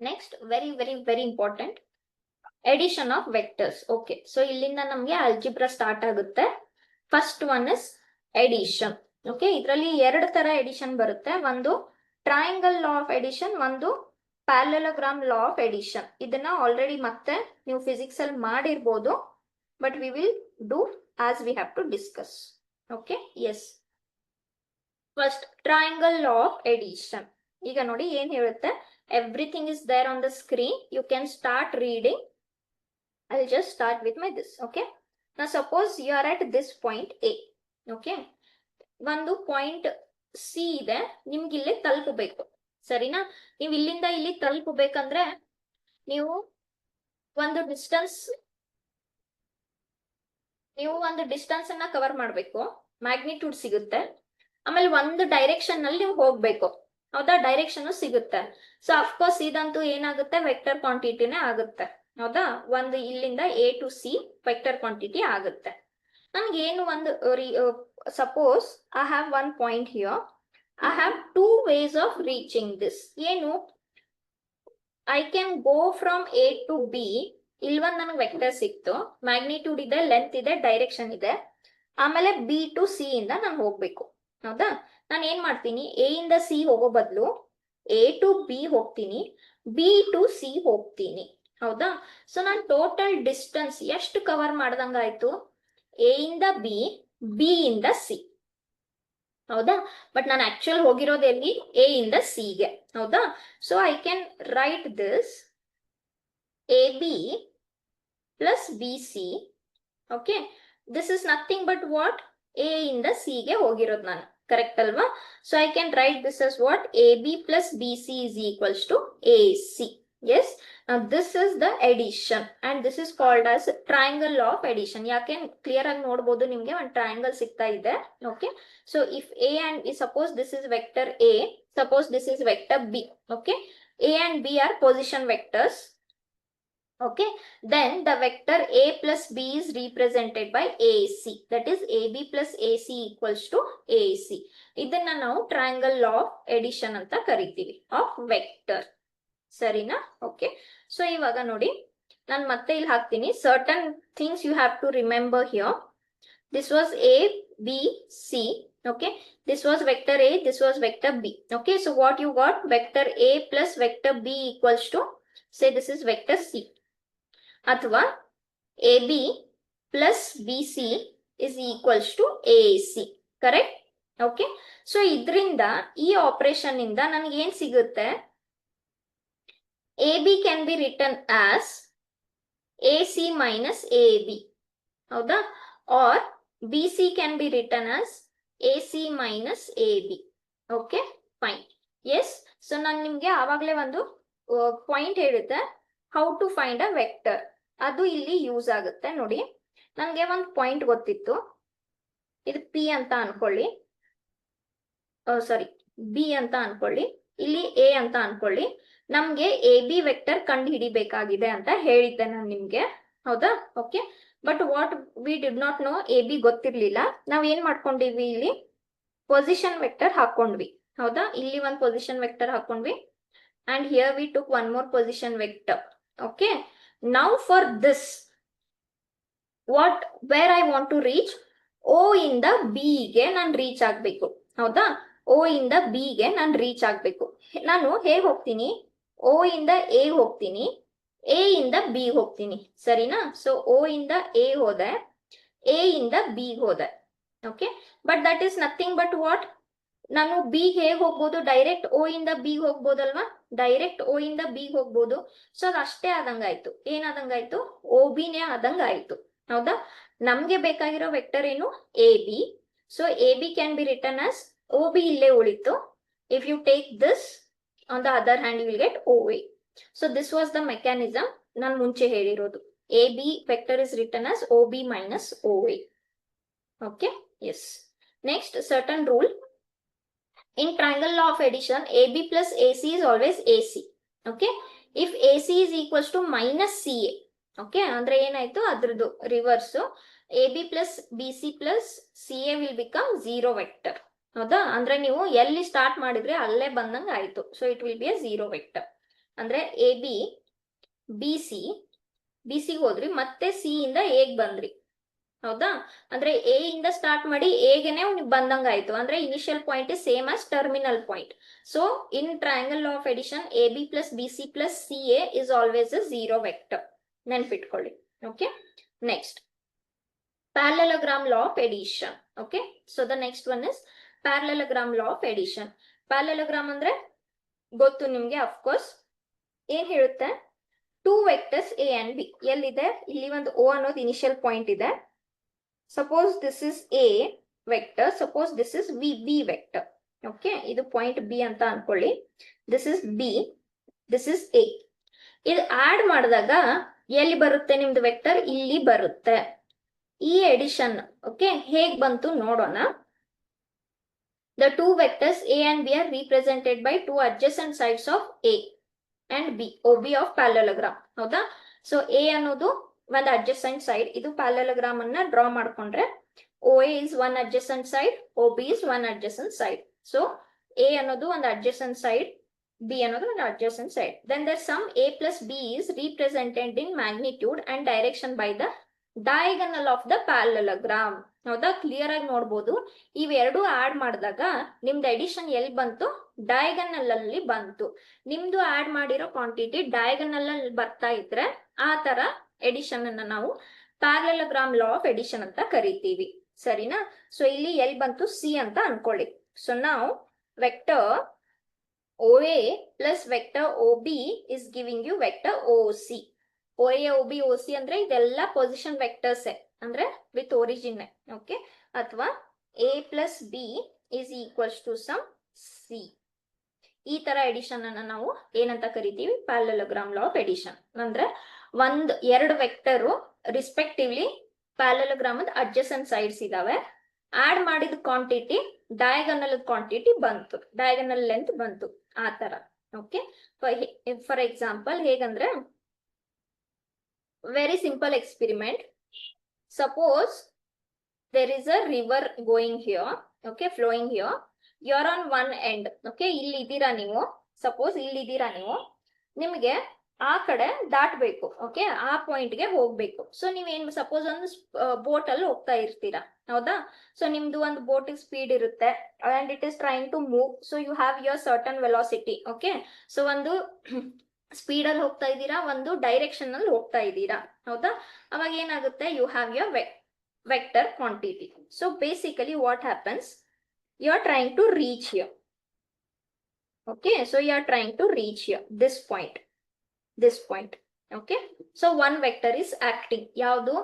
Next very important, addition of vectors. Okay, so ಇಲ್ಲಿಂದ ನಮ್ಗೆ algebra start ಆಗುತ್ತೆ. First one is addition. Okay, ಇದರಲ್ಲಿ ಎರಡು ತರ addition ಬರುತ್ತೆ. ಒಂದು triangle law of addition, ಒಂದು parallelogram law of addition. ಇದನ್ನ ಆಲ್ರೆಡಿ ಮತ್ತೆ ನೀವು ಫಿಸಿಕ್ಸ್ ಅಲ್ಲಿ ಮಾಡಿರ್ಬೋದು, but we will do as we have to discuss. Okay, yes. First triangle law of addition. ಈಗ ನೋಡಿ ಏನ್ ಹೇಳುತ್ತೆ, everything is there on the screen, you can start reading. I'll just start with my this. Okay, now suppose you are at this point A. Okay, ಒಂದು point C ಇದೆ, ನಿಮ್ಗೆ ಇಲ್ಲಿ ತಲುಪಬೇಕು. ಸರಿನಾ? ನೀವು ಇಲ್ಲಿಂದ ಇಲ್ಲಿ ತಲುಪಬೇಕಂದ್ರೆ ನೀವು ಒಂದು ಡಿಸ್ಟೆನ್ಸ್ ಅನ್ನ ಕವರ್ ಮಾಡಬೇಕು. ಮ್ಯಾಗ್ನಿಟ್ಯೂಡ್ ಸಿಗುತ್ತೆ. ಆಮೇಲೆ ಒಂದು ಡೈರೆಕ್ಷನ್ ನಲ್ಲಿ ನೀವು ಹೋಗ್ಬೇಕು. ಹೌದಾ? ಡೈರೆಕ್ಷನ್ ಸಿಗುತ್ತೆ. ಸೊ ಅಫ್ಕೋರ್ಸ್ ಇದಂತೂ ಏನಾಗುತ್ತೆ, ವೆಕ್ಟರ್ ಕ್ವಾಂಟಿಟಿನೇ ಆಗುತ್ತೆ. ಹೌದಾ? ಒಂದು ಇಲ್ಲಿಂದ A to C vector quantity ಆಗುತ್ತೆ. ನನ್ಗೆ ಏನು ಒಂದು suppose I have one point here, I have two ways of reaching this. ಏನು, I can go from A to B. ಇಲ್ವೊಂದು ನನಗೆ ವೆಕ್ಟರ್ ಸಿಕ್ತು, ಮ್ಯಾಗ್ನಿಟ್ಯೂಡ್ ಇದೆ, ಲೆಂತ್ ಇದೆ, ಡೈರೆಕ್ಷನ್ ಇದೆ. ಆಮೇಲೆ ಬಿ ಟು ಸಿ ಇಂದ ನಾನು ಹೋಗ್ಬೇಕು. ಹೌದಾ? ನಾನು ಏನ್ ಮಾಡ್ತೀನಿ, ಎ ಇಂದ ಸಿ ಹೋಗೋ ಬದಲು ಎ ಟು ಬಿ ಹೋಗ್ತೀನಿ, ಬಿ ಟು ಸಿ ಹೋಗ್ತೀನಿ. ಹೌದಾ? ಸೊ ನಾನು ಟೋಟಲ್ ಡಿಸ್ಟೆನ್ಸ್ ಎಷ್ಟು ಕವರ್ ಮಾಡ್ದಂಗಾಯ್ತು, ಎ ಇಂದ ಬಿ, ಬಿ ಇಂದ ಸಿ. ಹೌದಾ? ಬಟ್ ನಾನು ಆಕ್ಚುಲ್ ಹೋಗಿರೋದು ಎಲ್ಲಿ, ಎ ಇಂದ ಸಿ ಗೆ. ಹೌದಾ? So I can write this A B plus B C. Okay, this is nothing but what, A ಇಂದ ಸಿ ಗೆ ಹೋಗಿರೋದು ನಾನು. ಕರೆಕ್ಟ್ ಅಲ್ವಾ? So I can write this as what, A B plus B C is equals to A C. Yes, now this is the addition and this is called as triangle law of addition. ಯಾಕೆ clear ಆಗಿ ನೋಡಬಹುದು, ನಿಮ್ಗೆ ಒಂದು triangle ಸಿಗ್ತಾ ಇದೆ. Okay, so if A and suppose this is vector A, suppose this is vector B. Okay, A and B are position vectors. Okay, then the vector A plus B is represented by AC. That is AB plus AC equals to AC. ಇದನ್ನ ನಾವು triangle law of addition ಅಂತ ಕರಿತೀವಿ, of vector. ಸರಿನಾ? Okay, so ಇವಾಗ ನೋಡಿ ನಾನು ಮತ್ತೆ ಇಲ್ಲಿ ಹಾಕ್ತೀನಿ. Certain things you have to remember here. This was A B C. Okay, this was vector A, this was vector B. Okay, so what you got, vector A plus vector B equals to, say this is vector C. ಅಥವಾ A B plus B C is equals to A C. Correct? Okay, so ಇದರಿಂದ ಈ operation ಇಂದ ನನಗೆ ಏನ್ ಸಿಗುತ್ತೆ, AB can be written as AC minus AB. ಹೌದಾ? or BC can be written as AC minus AB. Okay, fine. Yes, so ನಾನು ನಿಮ್ಗೆ ಆವಾಗಲೇ ಒಂದು ಪಾಯಿಂಟ್ ಹೇಳಿದ್ದೆ, how to find a vector. ಅದು ಇಲ್ಲಿ ಯೂಸ್ ಆಗುತ್ತೆ. ನೋಡಿ, ನನಗೆ ಒಂದು ಪಾಯಿಂಟ್ ಗೊತ್ತಿತ್ತು, ಇದು ಪಿ ಅಂತ ಅನ್ಕೊಳ್ಳಿ, ಸಾರಿ ಬಿ ಅಂತ ಅನ್ಕೊಳ್ಳಿ, ಇಲ್ಲಿ ಎ ಅಂತ ಅನ್ಕೊಳ್ಳಿ. ನಮ್ಗೆ ಎ ಬಿ ವೆಕ್ಟರ್ ಕಂಡು ಹಿಡಿಬೇಕಾಗಿದೆ ಅಂತ ಹೇಳಿದ್ದೆ ನಾನು ನಿಮ್ಗೆ. ಹೌದಾ? Okay, but what we did not know, A B ಗೊತ್ತಿರ್ಲಿಲ್ಲ. ನಾವ್ ಏನ್ ಮಾಡ್ಕೊಂಡಿದ್ವಿ, ಇಲ್ಲಿ ಪೊಸಿಷನ್ ವೆಕ್ಟರ್ ಹಾಕೊಂಡ್ವಿ. ಹೌದಾ? ಇಲ್ಲಿ ಒಂದು ಪೊಸಿಷನ್ ವೆಕ್ಟರ್ ಹಾಕೊಂಡ್ವಿ, and here we took one more position vector. Okay, now for this what, where I want to reach, O ಇಂದ ಬಿ ಗೆ ನಾನು ರೀಚ್ ಆಗ್ಬೇಕು. ಹೌದಾ? ಓ ಇಂದ ಬಿ ಗೆ ನಾನು ರೀಚ್ ಆಗ್ಬೇಕು. ನಾನು ಹೇಗೆ ಹೋಗ್ತೀನಿ, ಓ ಇಂದ ಎ ಹೋಗ್ತೀನಿ, ಎ ಇಂದ ಬಿ ಹೋಗ್ತೀನಿ. ಸರಿನಾ? ಸೊ ಓ ಇಂದ ಎ ಹೋದೆ, ಎ ಇಂದ ಬಿ ಹೋದೆ. Okay, but that is nothing but what, ನಾನು ಬಿ ಹೇಗೆ ಹೋಗ್ಬೋದು, ಡೈರೆಕ್ಟ್ ಓ ಇಂದ ಬಿ ಹೋಗ್ಬೋದಲ್ವಾ, ಡೈರೆಕ್ಟ್ ಓ ಇಂದ ಬಿ ಹೋಗ್ಬೋದು. ಸೊ ಅದು ಅಷ್ಟೇ ಆದಂಗಾಯ್ತು. ಏನಾದಂಗಾಯ್ತು, ಓ ಬಿನೇ ಆದಂಗಾಯ್ತು. ಹೌದಾ? ನಮ್ಗೆ ಬೇಕಾಗಿರೋ ವೆಕ್ಟರ್ ಏನು, A B. So A B can be return as, O B ಇಲ್ಲೇ ಉಳಿತು. If you take this on the other hand you will get OA. So this was the mechanism ನಾನು ಮುಂಚೆ ಹೇಳಿರೋದು. AB vector is written as OB minus OA. Okay, yes. Next, certain rule in triangle law of addition, AB plus AC is always AC. Okay, if AC is equals to minus CA, okay, ಅಂದ್ರೆ ಏನಾಯ್ತು ಅದ್ರದ್ದು reverse, AB plus BC plus CA will become zero vector. ಹೌದಾ? ಅಂದ್ರೆ ನೀವು ಎಲ್ಲಿ start ಮಾಡಿದ್ರೆ ಅಲ್ಲೇ ಬಂದಂಗ ಆಯ್ತು. So it will be a zero vector. ಅಂದ್ರೆ ಎ ಬಿ ಬಿ ಸಿ ಹೋದ್ರಿ, ಮತ್ತೆ ಸಿ ಇಂದ ಎಗ್ ಬಂದ್ರಿ. ಹೌದಾ? ಅಂದ್ರೆ ಎ ಇಂದ ಸ್ಟಾರ್ಟ್ ಮಾಡಿ ಎಗೆನೆ ಬಂದಂಗ ಆಯ್ತು. ಅಂದ್ರೆ initial point is same as terminal point. So in triangle law of addition A B plus B C plus C A is always a zero vector. ನೆನ್ಪಿಟ್ಕೊಳ್ಳಿ. Okay, next parallelogram law of addition. Okay, so the next one is parallelogram law of addition. Parallelogram ಅಂದ್ರೆ ಗೊತ್ತು ನಿಮ್ಗೆ, of course. ಏನ್ ಹೇಳುತ್ತೆ? Two vectors A and B ಎಲ್ಲಿದೆ? ಇಲ್ಲಿ ಒಂದು ಓ ಅನ್ನೋದು ಇನಿಷಿಯಲ್ ಪಾಯಿಂಟ್ ಇದೆ. Suppose this is A vector, suppose this is B vector. Okay, ಇದು ಪಾಯಿಂಟ್ ಬಿ ಅಂತ ಅನ್ಕೊಳ್ಳಿ. This is B, this is A. ಇದು ಆಡ್ ಮಾಡಿದಾಗ ಎಲ್ಲಿ ಬರುತ್ತೆ ನಿಮ್ದು ವೆಕ್ಟರ್? ಇಲ್ಲಿ ಬರುತ್ತೆ. ಈ ಎಡಿಷನ್ ಓಕೆ ಹೇಗ್ ಬಂತು ನೋಡೋಣ. The two vectors A and B are represented by two adjacent sides of A and B, OB of parallelogram. ಹೌದಾ? ಸೊ A ಅನ್ನೋದು ಒಂದು adjacent side. ಇದು parallelogram ಅನ್ನ ಡ್ರಾ ಮಾಡ್ಕೊಂಡ್ರೆ OA is one adjacent side, OB is one adjacent side. So A ಅನ್ನೋದು ಒಂದು adjacent side, B ಅನ್ನೋದು ಒಂದು adjacent side. Then the sum A plus B is represented in magnitude and direction by the diagonal of the parallelogram. ಹೌದಾ? Clear ಆಗಿ ನೋಡ್ಬೋದು. ಇವೆರಡು add ಮಾಡಿದಾಗ ನಿಮ್ದು ಎಡಿಷನ್ ಎಲ್ಲಿ ಬಂತು? ಡಯಾಗನಲ್ ಅಲ್ಲಿ ಬಂತು. ನಿಮ್ದು ಆಡ್ ಮಾಡಿರೋ ಕ್ವಾಂಟಿಟಿ ಡಯಾಗನಲ್ ಅಲ್ಲಿ ಬರ್ತಾ ಇದ್ರೆ ಆ ತರ ಎಡಿಷನ್ ಅನ್ನ ನಾವು ಪ್ಯಾರಲೋಗ್ರಾಮ್ ಲಾ ಆಫ್ ಎಡಿಷನ್ ಅಂತ ಕರಿತೀವಿ. ಸರಿನಾ? ಸೊ ಇಲ್ಲಿ ಎಲ್ಲಿ ಬಂತು? ಸಿ ಅಂತ ಅನ್ಕೊಳ್ಳಿ. ಸೊ ನಾವು vector OA plus vector OB is giving you vector OC. OA OB OC ಅಂದ್ರೆ ಇದೆಲ್ಲ ಪೊಸಿಷನ್ ವೆಕ್ಟರ್ಸ್ ಅಂದ್ರೆ ವಿತ್ ಒರಿಜಿನ್. ಓಕೆ, ಅಥವಾ A plus B is equals to some C. ಈ ತರ ಎಡಿಷನ್ ಅನ್ನ ನಾವು ಏನಂತ ಕರಿತೀವಿ? Parallelogram law of addition. ಅಂದ್ರೆ ಎರಡು vector respectively parallelogram adjacent sides ಇದಾವೆ. ಆಡ್ ಮಾಡಿದ ಕ್ವಾಂಟಿಟಿ ಡಯಾಗನಲ್ ಕ್ವಾಂಟಿಟಿ ಬಂತು, ಡಯಾಗನಲ್ ಲೆಂತ್ ಬಂತು, ಆ ತರ. ಓಕೆ, ಫಾರ್ ಎಕ್ಸಾಂಪಲ್ ಹೇಗಂದ್ರೆ very simple experiment. Suppose there is a river going here, okay, flowing here. You are on one end. Okay, ಇಲ್ಲಿ ಇದ್ದೀರಾ ನೀವು. ಸಪೋಸ್ ಇಲ್ಲಿ ಇದ್ದೀರಾ ನೀವು, ನಿಮಗೆ ಆ ಕಡೆ ದಾಟಬೇಕು. ಓಕೆ, ಆ ಪಾಯಿಂಟ್ ಗೆ ಹೋಗ್ಬೇಕು. ಸೊ ನೀವೇನ್ ಸಪೋಸ್ ಒಂದು ಬೋಟ್ ಅಲ್ಲಿ ಹೋಗ್ತಾ ಇರ್ತೀರಾ. ಹೌದಾ? ಸೊ ನಿಮ್ದು ಒಂದು ಬೋಟ್ ಸ್ಪೀಡ್ ಇರುತ್ತೆ and it is trying to move. So you have your certain velocity. Okay, so ಒಂದು ಸ್ಪೀಡ್ ಅಲ್ಲಿ ಹೋಗ್ತಾ ಇದ್ದೀರಾ, ಒಂದು ಡೈರೆಕ್ಷನ್ ಅಲ್ಲಿ ಹೋಗ್ತಾ ಇದ್ದೀರಾ. ಹೌದಾ? ಅವಾಗ ಏನಾಗುತ್ತೆ? You have your vector quantity. So basically what happens? You are trying to reach here. Okay, so you are trying to reach here this point. Okay, so one vector is acting. ಯಾವುದು?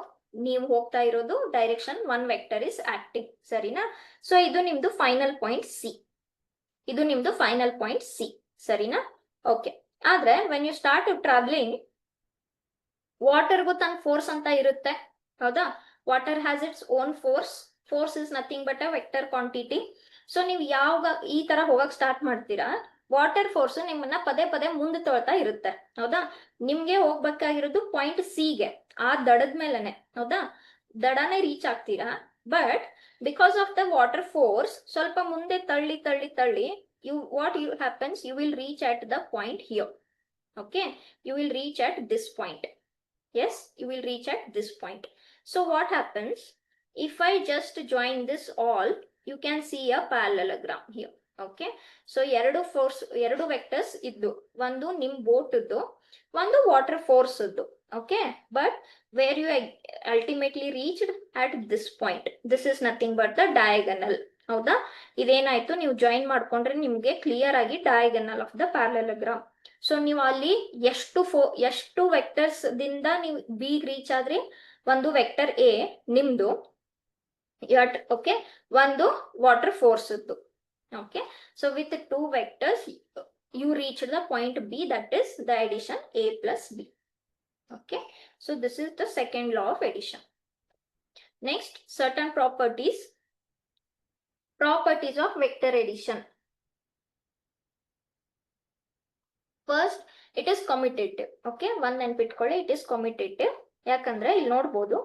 ನೀವು ಹೋಗ್ತಾ ಇರೋದು direction, one vector is acting. ಸರಿನಾ? So ಇದು ನಿಮ್ದು final point C. ಇದು ನಿಮ್ದು final point C. ಸರಿನಾ? ಓಕೆ, ಆದ್ರೆ ವೆನ್ ಯು ಸ್ಟಾರ್ಟ್ ಟ್ರಾವೆಲಿಂಗ್, ವಾಟರ್ಗೂ ತನ್ನ ಫೋರ್ಸ್ ಅಂತ ಇರುತ್ತೆ. ಹೌದಾ? Water has its own force. Force is nothing but a vector quantity. So ನೀವು ಯಾವಾಗ ಈ ತರ ಹೋಗಕ್ ಸ್ಟಾರ್ಟ್ ಮಾಡ್ತೀರಾ, ವಾಟರ್ ಫೋರ್ಸ್ ನಿಮ್ಮನ್ನ ಪದೇ ಪದೇ ಮುಂದೆ ತೊಳ್ತಾ ಇರುತ್ತೆ. ಹೌದಾ? ನಿಮ್ಗೆ ಹೋಗ್ಬೇಕಾಗಿರೋದು ಪಾಯಿಂಟ್ ಸಿಗೆ, ಆ ದಡದ ಮೇಲೆನೆ. ಹೌದಾ? ದಡನೇ ರೀಚ್ ಆಗ್ತೀರಾ. But because of the water force ಸ್ವಲ್ಪ ಮುಂದೆ ತಳ್ಳಿ ತಳ್ಳಿ ತಳ್ಳಿ what happens, you will reach at the point here. Okay, you will reach at this point. Yes, you will reach at this point. So what happens? If I just join this all, you can see a parallelogram here. Okay, so ಎರಡು vectors ಇದ್ದು, ಒಂದು ನಿಮ್ boat ಇದ್ದು, ಒಂದು water force ಇದ್ದು. Okay, but where you ultimately reached at this point, this is nothing but the diagonal. ಹೌದಾ? ಇದೇನಾಯ್ತು? ನೀವು join ಮಾಡ್ಕೊಂಡ್ರೆ ನಿಮ್ಗೆ ಕ್ಲಿಯರ್ ಆಗಿ diagonal of the parallelogram. So ನೀವು ಅಲ್ಲಿ ಎಷ್ಟು ವೆಕ್ಟರ್ಸ್ ದಿಂದ ನೀವು ಬಿ ರೀಚ್ ಆದ್ರಿ? ಒಂದು ವೆಕ್ಟರ್ ಎ ನಿಮ್ದು, ಓಕೆ, ಒಂದು ವಾಟರ್ ಫೋರ್ಸ್ ಇತ್ತು. Okay, so with two vectors you reach the point B, that is the addition A plus B. Okay, so this is the second law of addition. Next, certain properties of vector addition. First, it is commutative. Okay, one ನೆನ್ಪಿಟ್ಕೊಳ್ಳಿ, it is commutative. ಯಾಕಂದ್ರೆ ಇಲ್ಲಿ ನೋಡ್ಬೋದು,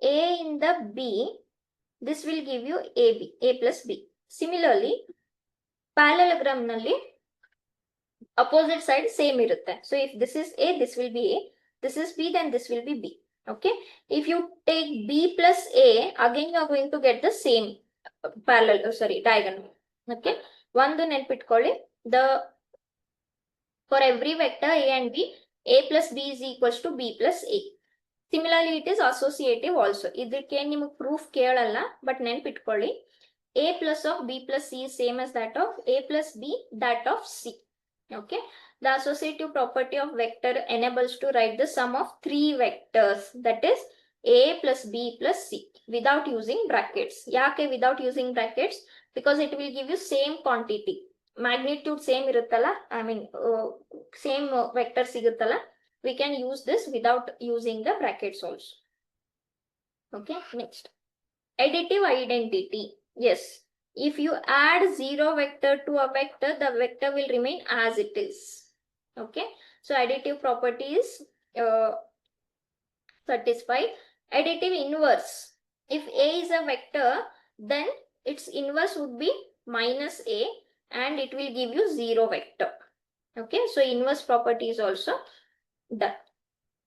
A ಇಂದ B, this will give you A plus B. Similarly, parallelogram ನಲ್ಲಿ opposite side same irutte. So if this is A, this will be A. This is B, then this will be B. Okay. If you take B plus A, again you are going to get the same parallel, diagonal. Okay. ಒಂದು ನೆನ್ಪಿಟ್ಕೊಳ್ಳಿ, for every vector A and B, A plus B is equals to B plus A. Similarly, it is associative also. ಇದಕ್ಕೆ ನಿಮಗೆ proof ಕೇಳಲ್ಲ, but ನೆನ್ಪಿಟ್ಕೊಳ್ಳಿ, A plus of B plus C is same as that of A plus B, that of C. Okay. The associative property of vector enables to write the sum of three vectors, that is A plus B plus C, without using brackets. Yake without using brackets? Because it will give you same quantity. Magnitude same iruttala, same vector siguttala. We can use this without using the brackets also. Okay, next. Additive identity. Yes. If you add 0 vector to a vector, the vector will remain as it is. Okay. So additive property is satisfied. Additive inverse. If A is a vector, then its inverse would be minus A and it will give you 0 vector. Okay. So inverse property is also done.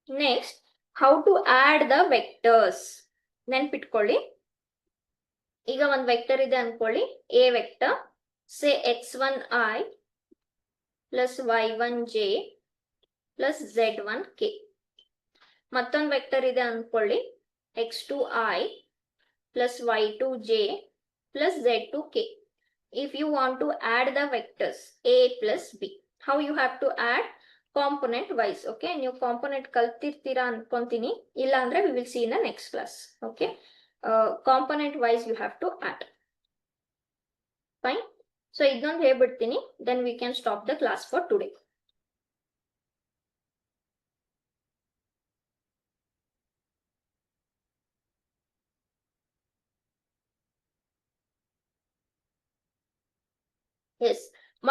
Next, how to add the vectors. ನೆನ್ಪಿಟ್ಕೊಳ್ಳಿ, ಈಗ ಒಂದು vector ಇದೆ ಅನ್ಕೊಳ್ಳಿ, A vector, say x1i plus y1j plus z1k. ಮತ್ತೊಂದು vector ಇದೆ ಅನ್ಕೊಳ್ಳಿ, x2i plus y2j plus z2k. If you want to add the vectors A plus B, how you have to add? Component wise. Okay, ನೀವು component ಕಲ್ತಿರ್ತೀರಾ ಅನ್ಕೊಂತೀನಿ, ಇಲ್ಲ ಅಂದ್ರೆ we will see in the next class. Okay, component wise you have to add. Fine. So ಇದೊಂದು ಹೇಳ್ಬಿಡ್ತೀನಿ, then we can stop the class for today. Yes,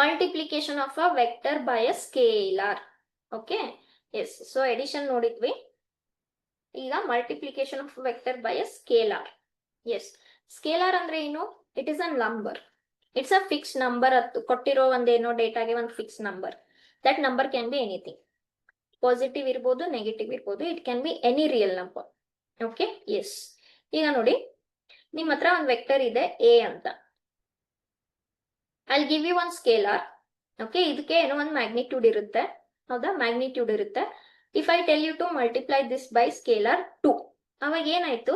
multiplication of a vector by a scalar. Okay, yes. So addition ನೋಡಿದ್ವಿ, ಈಗ multiplication of a vector by a scalar. Yes, scalar ಅಂದ್ರೆ ಏನು? It is a number. It's a fixed number. ಕೊಟ್ಟಿರೋ ಒಂದೇನೋ ಡೇಟಾಗೆ ಒಂದು fix number. That number can be anything. Positive ಇರ್ಬೋದು, negative ಇರ್ಬೋದು. It can be any real number. Okay, yes. ಈಗ ನೋಡಿ, ನಿಮ್ಮ ಹತ್ರ ಒಂದು ವೆಕ್ಟರ್ ಇದೆ A ಅಂತ. I'll give you one scalar. Okay, ಇದಕ್ಕೆ ಏನೋ ಒಂದು ಮ್ಯಾಗ್ನಿಟ್ಯೂಡ್ ಇರುತ್ತೆ, ಹೌದಾ? ಮ್ಯಾಗ್ನಿಟ್ಯೂಡ್ ಇರುತ್ತೆ. If I tell you to multiply this by scalar 2, ಅವಾಗ ಏನಾಯ್ತು?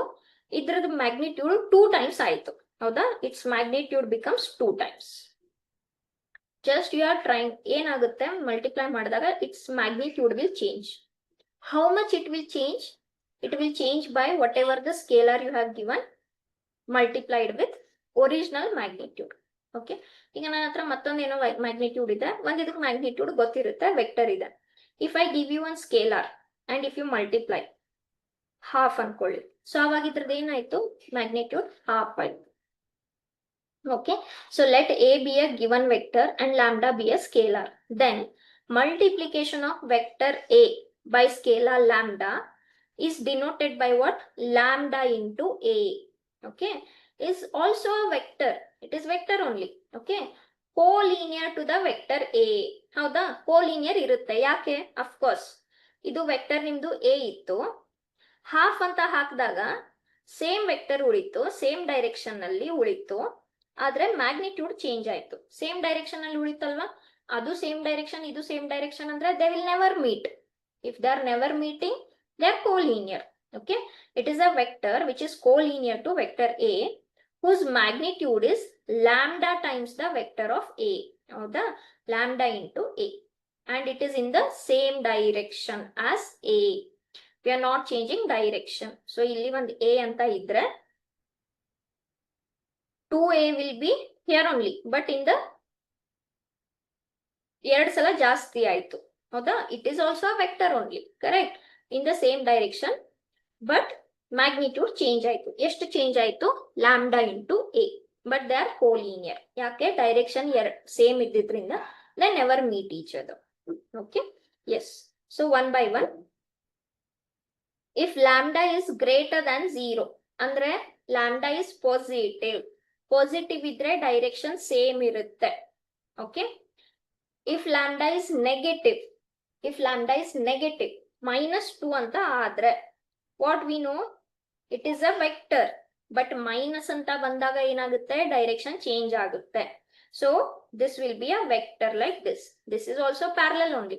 ಇದ್ರದ್ದು ಮ್ಯಾಗ್ನಿಟ್ಯೂಡ್ 2 ಟೈಮ್ಸ್ ಆಯ್ತು, ಹೌದಾ? Its magnitude becomes 2 times. Just you are trying, ಏನಾಗುತ್ತೆ ಮಲ್ಟಿಪ್ಲೈ ಮಾಡಿದಾಗ its magnitude will change. How much it will change? It will change by whatever the scalar you have given multiplied with original magnitude. Okay, ಈಗ ನನ್ನ ಹತ್ರ ಮತ್ತೊಂದೇನೋ magnitude ಇದೆ, ಒಂದು ಇದಕ್ಕೆ magnitude ಗೊತ್ತಿರುತ್ತೆ, vector ಇದೆ. If I give you one scalar and if you multiply half ಅನ್ಕೊಳ್ಳಿ, so ಅವಾಗ ಇದ್ರದ್ದು ಏನಾಯ್ತು? ಮ್ಯಾಗ್ನಿಟ್ಯೂಡ್ ಹಾಫ್ ಆಯ್ತು. Okay, so let A be a given vector and lambda be a scalar. Then multiplication of vector A by scalar lambda is denoted by what? Lambda into A. Okay, is also a vector. It is vector only. Okay, collinear to the vector A. ಹೌದಾ? collinear ಇರುತ್ತೆ. ಯಾಕೆ? Of course, ಇದು vector ನಿಮ್ದು A ಇತ್ತು, half ಅಂತ ಹಾಕಿದಾಗ same vector ಉಳಿತು, same direction ನಲ್ಲಿ ಉಳಿತು, ಆದ್ರೆ ಮ್ಯಾಗ್ನಿಟ್ಯೂಡ್ ಚೇಂಜ್ ಆಯ್ತು. ಸೇಮ್ ಡೈರೆಕ್ಷನ್ ಅಲ್ಲಿ ಉಳಿತಲ್ವಾ? ಅದು ಸೇಮ್ ಡೈರೆಕ್ಷನ್, ಇದು ಸೇಮ್ ಡೈರೆಕ್ಷನ್ ಅಂದ್ರೆ they will never meet. If they are never meeting, they are collinear. Okay, it is a vector which is collinear to vector A whose magnitude is lambda times the vector of A, ಹೌದಾ? lambda into A, and it is in the same direction as A. We are not changing direction. So ಇಲ್ಲಿ ಒಂದು A ಅಂತ ಇದ್ರೆ 2A will be here only, but in the ಎರಡು ಸಲ ಜಾಸ್ತಿ ಆಯ್ತು, ಹೌದಾ? It is also vector only, correct, in the same direction, but magnitude change ಆಯ್ತು. ಎಷ್ಟು ಚೇಂಜ್ ಆಯ್ತು? Lambda into A, but they are collinear. ಯಾಕೆ? ಡೈರೆಕ್ಷನ್ ಸೇಮ್ ಇದ್ದಿದ್ರಿಂದ they never meet each other. Okay, yes. So one by one, if lambda is greater than 0 ಅಂದ್ರೆ lambda is positive. Positive ಇದ್ರೆ direction same ಇರುತ್ತೆ. Okay, if lambda is negative, -2 ಅಂತ ಆದ್ರೆ, what we know, it is a vector, but minus ಅಂತ ಬಂದಾಗ ಏನಾಗುತ್ತೆ, direction change ಆಗುತ್ತೆ. So this will be a vector like this. This is also parallel only,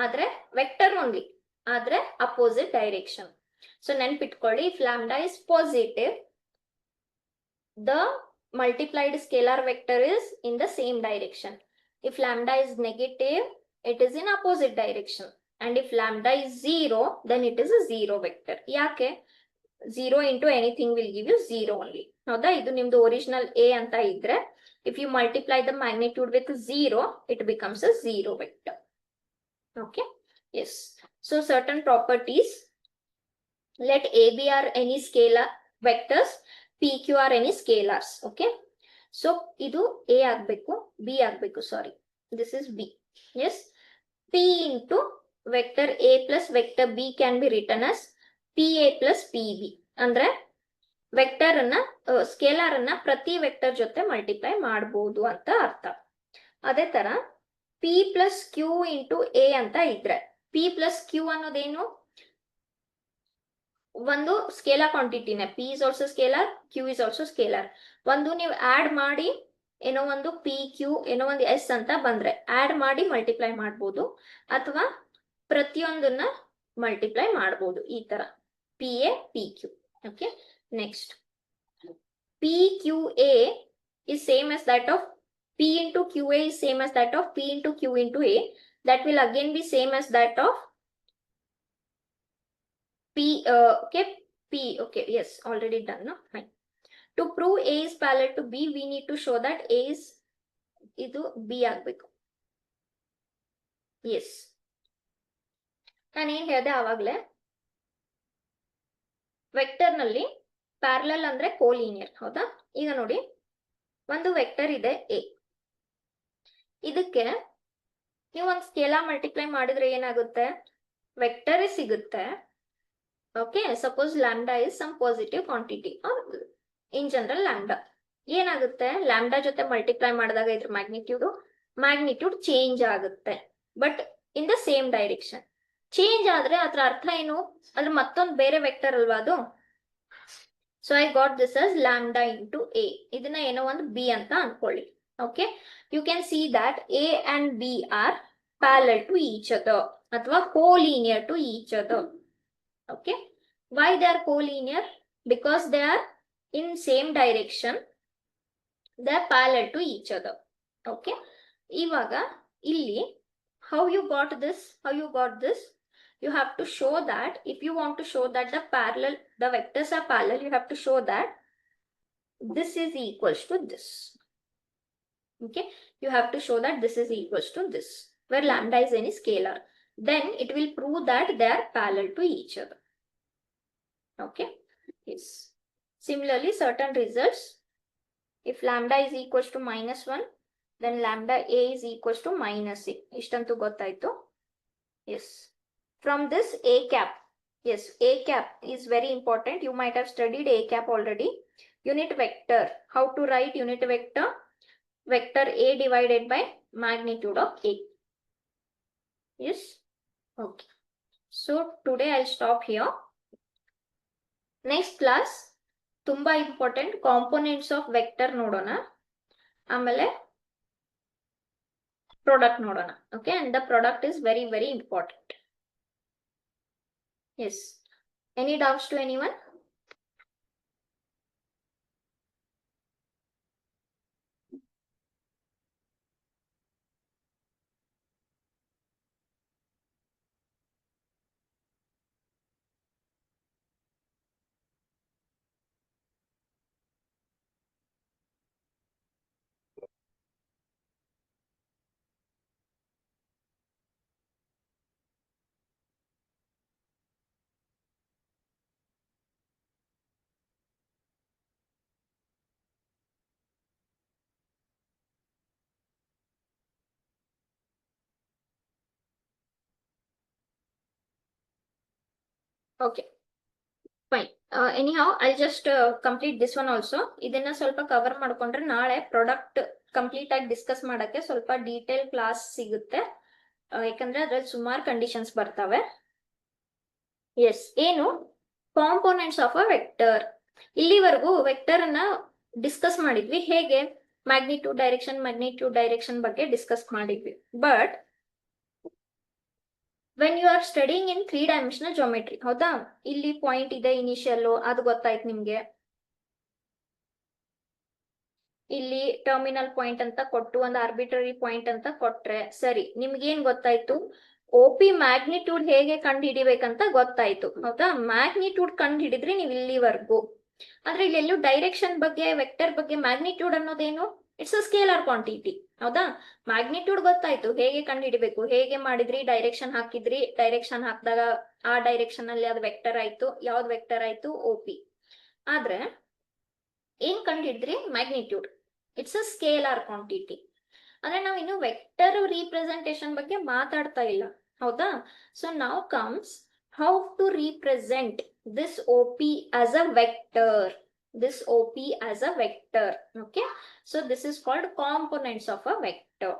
ಆದ್ರೆ vector only, ಆದ್ರೆ opposite direction. So ನೆನ್ಪಿಟ್ಕೊಳ್ಳಿ, if lambda is positive, the multiplied scalar vector is in the same direction. If lambda is negative, it is in opposite direction. And if lambda is 0, then it is a zero vector. ಯಾಕೆ? 0 into anything will give you 0 only. ಹೌದಾ? ಇದು ನಿಮ್ದು original a ಅಂತ ಇದ್ರೆ, if you multiply the magnitude with 0, it becomes a zero vector. Okay? Yes. So certain properties, let a, b are any scalar vectors, p, q are any scalars. Okay? So idu a agbeku, b agbeku, sorry. This is b. Yes? p into vector a plus vector b can be written as pa plus pb. ಅಂದ್ರೆ vector ಅನ್ನ, scalar ಅನ್ನ ಪ್ರತಿ vector ಜೊತೆ multiply ಮಾಡಬಹುದು ಅಂತ ಅರ್ಥ. ಅದೇ ತರ p plus Q into a ಅಂತ ಇದ್ರೆ, p ಪ್ಲಸ್ ಕ್ಯೂ ಅನ್ನೋದೇನು, ಒಂದು ಸ್ಕೇಲಾರ್ ಕ್ವಾಂಟಿಟಿನೇ. p is also scalar, q is also scalar. ಒಂದು ನೀವು ಆಡ್ ಮಾಡಿ ಏನೋ ಒಂದು p q ಏನೋ ಒಂದು s ಅಂತ ಬಂದ್ರೆ ಆಡ್ ಮಾಡಿ ಮಲ್ಟಿಪ್ಲೈ ಮಾಡ್ಬೋದು, ಅಥವಾ ಪ್ರತಿಯೊಂದನ್ನ ಮಲ್ಟಿಪ್ಲೈ ಮಾಡ್ಬೋದು ಈ ತರ, p a p q. Okay, next p q a is same as that of p into q a is same as that of p into q into a. That will again be same as that of p. Okay, p. Okay, yes, already done. No, fine. To prove a is parallel to b, we need to show that a is idu b agbeku. Yes, ನಾನು ಏನ್ ಹೇಳಿದೆ ಆವಾಗ್ಲೇ, vector ನಲ್ಲಿ parallel ಅಂದ್ರೆ ಕೋಲೀನಿಯರ್. ಹೌದಾ? ಈಗ ನೋಡಿ, ಒಂದು ವೆಕ್ಟರ್ ಇದೆ a, ಇದಕ್ಕೆ ನೀವು ಒಂದು ಸ್ಕೇಲಾರ್ ಮಲ್ಟಿಪ್ಲೈ ಮಾಡಿದ್ರೆ ಏನಾಗುತ್ತೆ, ವೆಕ್ಟರ್ ಸಿಗುತ್ತೆ. Okay, suppose lambda is some positive quantity, in general lambda. ಏನಾಗುತ್ತೆ, ಲ್ಯಾಂಬ್ಡಾ ಜೊತೆ ಮಲ್ಟಿಪ್ಲೈ ಮಾಡಿದಾಗ ಇದ್ರ ಮ್ಯಾಗ್ನಿಟ್ಯೂಡ್ ಚೇಂಜ್ ಆಗುತ್ತೆ, but in the same direction. Change ಆದ್ರೆ ಅದ್ರ ಅರ್ಥ ಏನು, ಅದ್ರ ಮತ್ತೊಂದು ಬೇರೆ ವೆಕ್ಟರ್ ಅಲ್ವಾ ಅದು. So I got this as lambda into a. ಇದನ್ನ ಏನೋ ಒಂದು b ಅಂತ ಅನ್ಕೊಳ್ಳಿ. Okay, you can see that a and b are parallel to each other ಅಥವಾ collinear to each other. Okay, why they are collinear? Because they are in same direction, they are parallel to each other. Okay, ಇವಾಗ ಇಲ್ಲಿ how you got this, you have to show that, if you want to show that the vectors are parallel, you have to show that this is equals to this. Okay, you have to show that this is equals to this, where lambda is any scalar. Then it will prove that they are parallel to each other. Okay, yes. Similarly, certain results, if lambda is equals to -1, then lambda a is equals to -a. Ishtantu gottaito. Yes. From this a cap, yes, a cap is very important. You might have studied a cap already. Unit vector, how to write unit vector? Vector a divided by magnitude of a. Yes, okay. So today I'll stop here. Next class, ತುಂಬಾ important components of vector ನೋಡೋಣ, ಆಮೇಲೆ product ನೋಡೋಣ. Okay, and the product is very very important. Yes. Any doubts to anyone? Okay, fine. Anyhow, I'll just complete this one also. ಇದನ್ನ ಸ್ವಲ್ಪ cover ಮಾಡ್ಕೊಂಡ್ರೆ ನಾಳೆ product complete ಆಗಿ discuss ಮಾಡಕ್ಕೆ ಸ್ವಲ್ಪ ಡೀಟೇಲ್ ಕ್ಲಾಸ್ ಸಿಗುತ್ತೆ, ಯಾಕಂದ್ರೆ ಅದ್ರಲ್ಲಿ ಸುಮಾರು ಕಂಡೀಷನ್ಸ್ ಬರ್ತವೆ. ಎಸ್, ಏನು ಕಾಂಪೋನೆಂಟ್ಸ್ ಆಫ್ ಅ ವೆಕ್ಟರ್. ಇಲ್ಲಿವರೆಗೂ ವೆಕ್ಟರ್ ಅನ್ನ ಡಿಸ್ಕಸ್ ಮಾಡಿದ್ವಿ, ಹೇಗೆ ಮ್ಯಾಗ್ನಿಟ್ಯೂಡ್ ಡೈರೆಕ್ಷನ್ ಬಗ್ಗೆ ಡಿಸ್ಕಸ್ ಮಾಡಿದ್ವಿ. But when you are studying in 3 dimensional geometry, ಹೌದಾ, ಇಲ್ಲಿ ಪಾಯಿಂಟ್ ಇದೆ ಇನಿಷಿಯಲ್, ಅದು ಗೊತ್ತಾಯ್ತು ನಿಮ್ಗೆ. ಇಲ್ಲಿ ಟರ್ಮಿನಲ್ ಪಾಯಿಂಟ್ ಅಂತ ಕೊಟ್ಟು ಒಂದು ಆರ್ಬಿಟ್ರರಿ ಪಾಯಿಂಟ್ ಅಂತ ಕೊಟ್ರೆ ಸರಿ, ನಿಮ್ಗೇನ್ ಗೊತ್ತಾಯ್ತು, OP ಮ್ಯಾಗ್ನಿಟ್ಯೂಡ್ ಹೇಗೆ ಕಂಡು ಹಿಡಿಬೇಕಂತ ಗೊತ್ತಾಯ್ತು, ಹೌದಾ. ಮ್ಯಾಗ್ನಿಟ್ಯೂಡ್ ಕಂಡು ಹಿಡಿದ್ರಿ ನೀವು ಇಲ್ಲಿವರೆಗೂ. ಆದ್ರೆ ಇಲ್ಲೆಲ್ಲೂ ಡೈರೆಕ್ಷನ್ ಬಗ್ಗೆ, ವೆಕ್ಟರ್ ಬಗ್ಗೆ ಮ್ಯಾಗ್ನಿಟ್ಯೂಡ್ ಅನ್ನೋದೇನು, ಇಟ್ಸ್ ಅ ಸ್ಕೇಲಾರ್ ಕ್ವಾಂಟಿಟಿ, ಹೌದಾ. ಮ್ಯಾಗ್ನಿಟ್ಯೂಡ್ ಗೊತ್ತಾಯ್ತು, ಹೇಗೆ ಕಂಡು ಹಿಡಿಬೇಕು, ಹೇಗೆ ಮಾಡಿದ್ರಿ, ಡೈರೆಕ್ಷನ್ ಹಾಕಿದ್ರಿ, ಡೈರೆಕ್ಷನ್ ಹಾಕಿದಾಗ ಆ ಡೈರೆಕ್ಷನ್ ಅಲ್ಲಿ ಅದು ವೆಕ್ಟರ್ ಆಯ್ತು, ಯಾವ್ದು ವೆಕ್ಟರ್ ಆಯ್ತು, OP. ಆದ್ರೆ ಏನ್ ಕಂಡು ಹಿಡಿದ್ರಿ, magnitude, it's a scalar quantity. ಅಂದ್ರೆ ನಾವು ಇನ್ನು ವೆಕ್ಟರ್ ರೀಪ್ರೆಸೆಂಟೇಷನ್ ಬಗ್ಗೆ ಮಾತಾಡ್ತಾ ಇಲ್ಲ, ಹೌದಾ. ಸೊ ನಾವ್ comes how to represent this OP as a vector. Okay, so this is called components of a vector.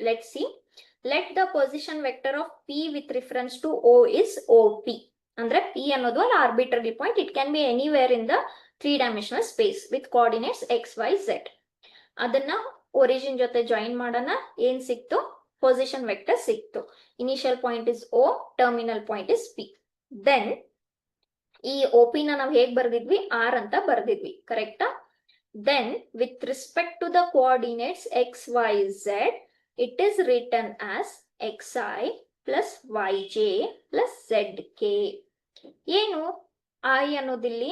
Let's see. Let the position vector of P with reference to O is OP. Andre P ಅನ್ನೋದು ಒಂದು arbitrary point. It can be anywhere in the 3-dimensional space with coordinates x, y, z. ಅದನ್ನ origin ಜೊತೆ join ಮಾಡೋಣ, ಏನ್ ಸಿಕ್ತು, position vector ಸಿಕ್ತು. Initial point is O, terminal point is P. Then ಈ OP ನ ನಾವು ಹೇಗ್ ಬರ್ದಿದ್ವಿ, R ಅಂತ ಬರ್ದಿದ್ವಿ, ಕರೆಕ್ಟಾ. Then with respect to the coordinates x, y, z, it is written as xi plus yj plus zk. ಏನು I ಅನ್ನೋದಿಲ್ಲಿ,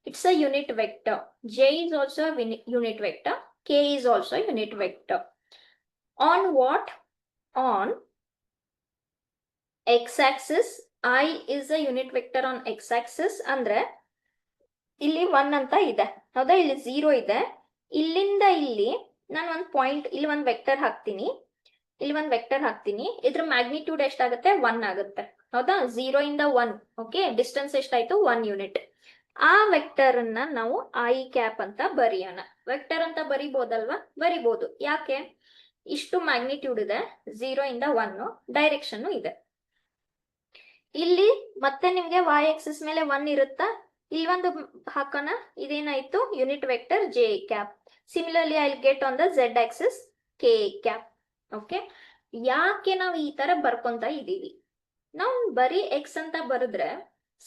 it's a unit vector. J is also a unit vector. K is also a unit vector. On what? On x-axis, I is a unit vector on x-axis. ಅಂದ್ರೆ ಇಲ್ಲಿ 1 ಅಂತ ಇದೆ, ಹೌದಾ, ಇಲ್ಲಿ 0 ಇದೆ. ಇಲ್ಲಿಂದ ಇಲ್ಲಿ ನಾನು ಒಂದು ಪಾಯಿಂಟ್, ಇಲ್ಲಿ ಒಂದು ವೆಕ್ಟರ್ ಹಾಕ್ತೀನಿ, ಇದ್ರ ಮ್ಯಾಗ್ನಿಟ್ಯೂಡ್ ಎಷ್ಟಾಗುತ್ತೆ, 1 ಆಗುತ್ತೆ, ಹೌದಾ. 0 ಇಂದ 1, ಓಕೆ, ಡಿಸ್ಟೆನ್ಸ್ ಎಷ್ಟಾಯ್ತು, 1 ಯೂನಿಟ್. ಆ ವೆಕ್ಟರ್ ಅನ್ನ ನಾವು ಐ ಕ್ಯಾಪ್ ಅಂತ ಬರೆಯೋಣ. ವೆಕ್ಟರ್ ಅಂತ ಬರಿಬೋದಲ್ವಾ, ಬರಿಬಹುದು. ಯಾಕೆ, ಇಷ್ಟು ಮ್ಯಾಗ್ನಿಟ್ಯೂಡ್ ಇದೆ, 0 ಇಂದ 1, ಡೈರೆಕ್ಷನ್ ಇದೆ. ಇಲ್ಲಿ ಮತ್ತೆ ನಿಮ್ಗೆ y ಆಕ್ಸಿಸ್ ಮೇಲೆ 1 ಇರುತ್ತಾ, ಇಲ್ಲಿ ಒಂದು ಹಾಕೋಣ, ಇದೇನಾಯ್ತು, unit vector j cap. Similarly I get on the z axis k cap. Okay, ಯಾಕೆ ನಾವು ಈ ತರ ಬರ್ಕೊಂತ ಇದೀವಿ, ನಾವು ಬರೀ x ಅಂತ ಬರೆದ್ರೆ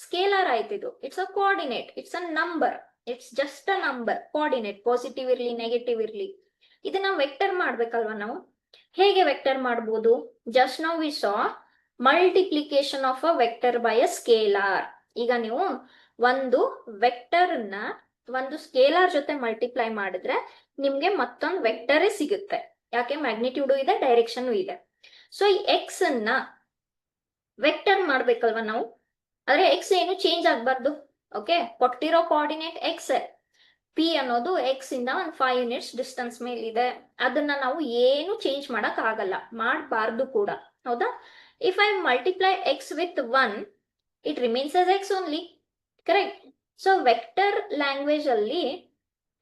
ಸ್ಕೇಲಾರ್ ಆಯ್ತಿದು, it's a coordinate, it's a number, it's just a number. Coordinate positive ಇರ್ಲಿ ನೆಗೆಟಿವ್ ಇರ್ಲಿ, ಇದನ್ನ ವೆಕ್ಟರ್ ಮಾಡ್ಬೇಕಲ್ವಾ ನಾವು. ಹೇಗೆ ವೆಕ್ಟರ್ ಮಾಡ್ಬೋದು, just now we saw multiplication of a vector by a scalar. ಈಗ ನೀವು ಒಂದು ವೆಕ್ಟರ್ ನ ಒಂದು ಸ್ಕೇಲಾರ್ ಜೊತೆ ಮಲ್ಟಿಪ್ಲೈ ಮಾಡಿದ್ರೆ ನಿಮ್ಗೆ ಮತ್ತೊಂದು ವೆಕ್ಟರೇ ಸಿಗುತ್ತೆ. ಯಾಕೆ, ಮ್ಯಾಗ್ನಿಟ್ಯೂಡ್ ಇದೆ, ಡೈರೆಕ್ಷನ್ ಇದೆ. ಸೊ ಈ ಎಕ್ಸ್ ಅನ್ನ ವೆಕ್ಟರ್ ಮಾಡ್ಬೇಕಲ್ವಾ ನಾವು, ಆದ್ರೆ ಎಕ್ಸ್ ಏನು ಚೇಂಜ್ ಆಗ್ಬಾರ್ದು. ಓಕೆ, ಕೊಟ್ಟಿರೋ ಕೋಆರ್ಡಿನೇಟ್ ಎಕ್ಸ್, ಪಿ ಅನ್ನೋದು ಎಕ್ಸ್ ಇಂದ ಒಂದು 5 ಯೂನಿಟ್ಸ್ ಡಿಸ್ಟೆನ್ಸ್ ಮೇಲೆ ಇದೆ, ಅದನ್ನ ನಾವು ಏನು ಚೇಂಜ್ ಮಾಡಕ್ ಆಗಲ್ಲ, ಮಾಡಬಾರ್ದು ಕೂಡ, ಹೌದಾ. If I multiply X with 1, it remains as X only, correct. So vector language ಅಲ್ಲಿ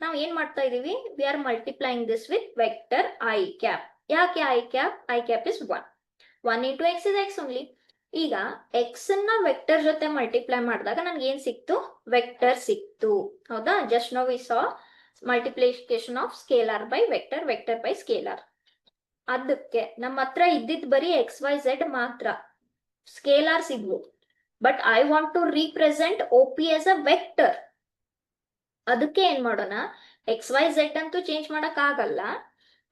ನಾವು ಏನ್ ಮಾಡ್ತಾ ಇದೀವಿ, we are multiplying this with vector I cap. ಯಾಕೆ I cap is 1 into X is X only. ಈಗ ಎಕ್ಸ್ ಅನ್ನ vector ಜೊತೆ multiply ಮಾಡಿದಾಗ ನನ್ಗೆ ಏನ್ ಸಿಕ್ತು, ವೆಕ್ಟರ್ ಸಿಕ್ತು, ಹೌದಾ. Just now we saw multiplication of scalar by vector, vector by scalar. ಅದಕ್ಕೆ ನಮ್ಮ ಹತ್ರ ಇದ್ದಿದ್ ಬರೀ ಎಕ್ಸ್ ವೈ ಝೆಡ್ ಮಾತ್ರ, ಸ್ಕೇಲಾರ್ ಸಿಗ್ವು. But I want to represent OP as a vector. ಅದಕ್ಕೆ ಏನ್ ಮಾಡೋಣ, ಎಕ್ಸ್ ವೈ ಝೆಡ್ ಅಂತೂ ಚೇಂಜ್ ಮಾಡಕ್ ಆಗಲ್ಲ.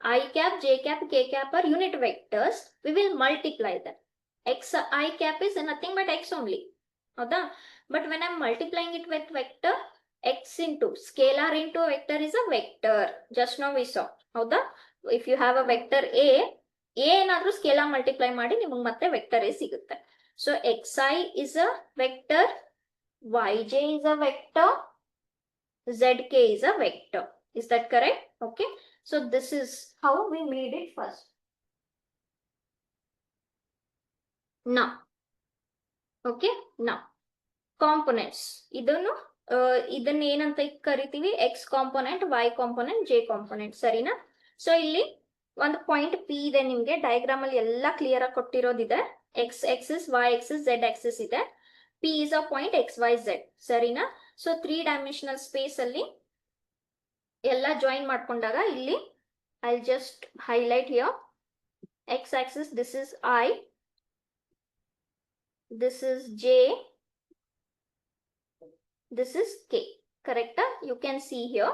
I cap, J cap, K cap are unit vectors, we will multiply that. X I cap is nothing but x only, howda. But when I'm multiplying it with vector, x into scalar into vector is a vector. Just now we saw, howda. If you have a vector a ಏನಾದ್ರೂ scalar multiply ಮಾಡಿ ನಿಮಗೆ ಮತ್ತೆ vector A ಸಿಗುತ್ತೆ. So xi is a vector, yj is a vector, zk is a vector. Is that correct? Okay, so this is how we made it first. Now, okay, now components, ಇದನ್ನ ಏನಂತ ಕರಿತೀವಿ, x component, y component, j component, ಸರಿನಾ. So ಇಲ್ಲಿ ಒಂದು point P ಇದೆ, ನಿಮ್ಗೆ diagram ಅಲ್ಲಿ ಎಲ್ಲ ಕ್ಲಿಯರ್ ಆಗಿ ಕೊಟ್ಟಿರೋದಿದೆ. X axis, Y axis, Z axis ಇದೆ. P is a point X Y Z, ಸರಿನಾ? ಸೊ 3 ಡೈಮೆನ್ಷನಲ್ ಸ್ಪೇಸ್ ಅಲ್ಲಿ ಎಲ್ಲ ಜಾಯಿನ್ ಮಾಡ್ಕೊಂಡಾಗ ಇಲ್ಲಿ I just highlight here X axis, this is I, this is J, this is K, correct? You can see here.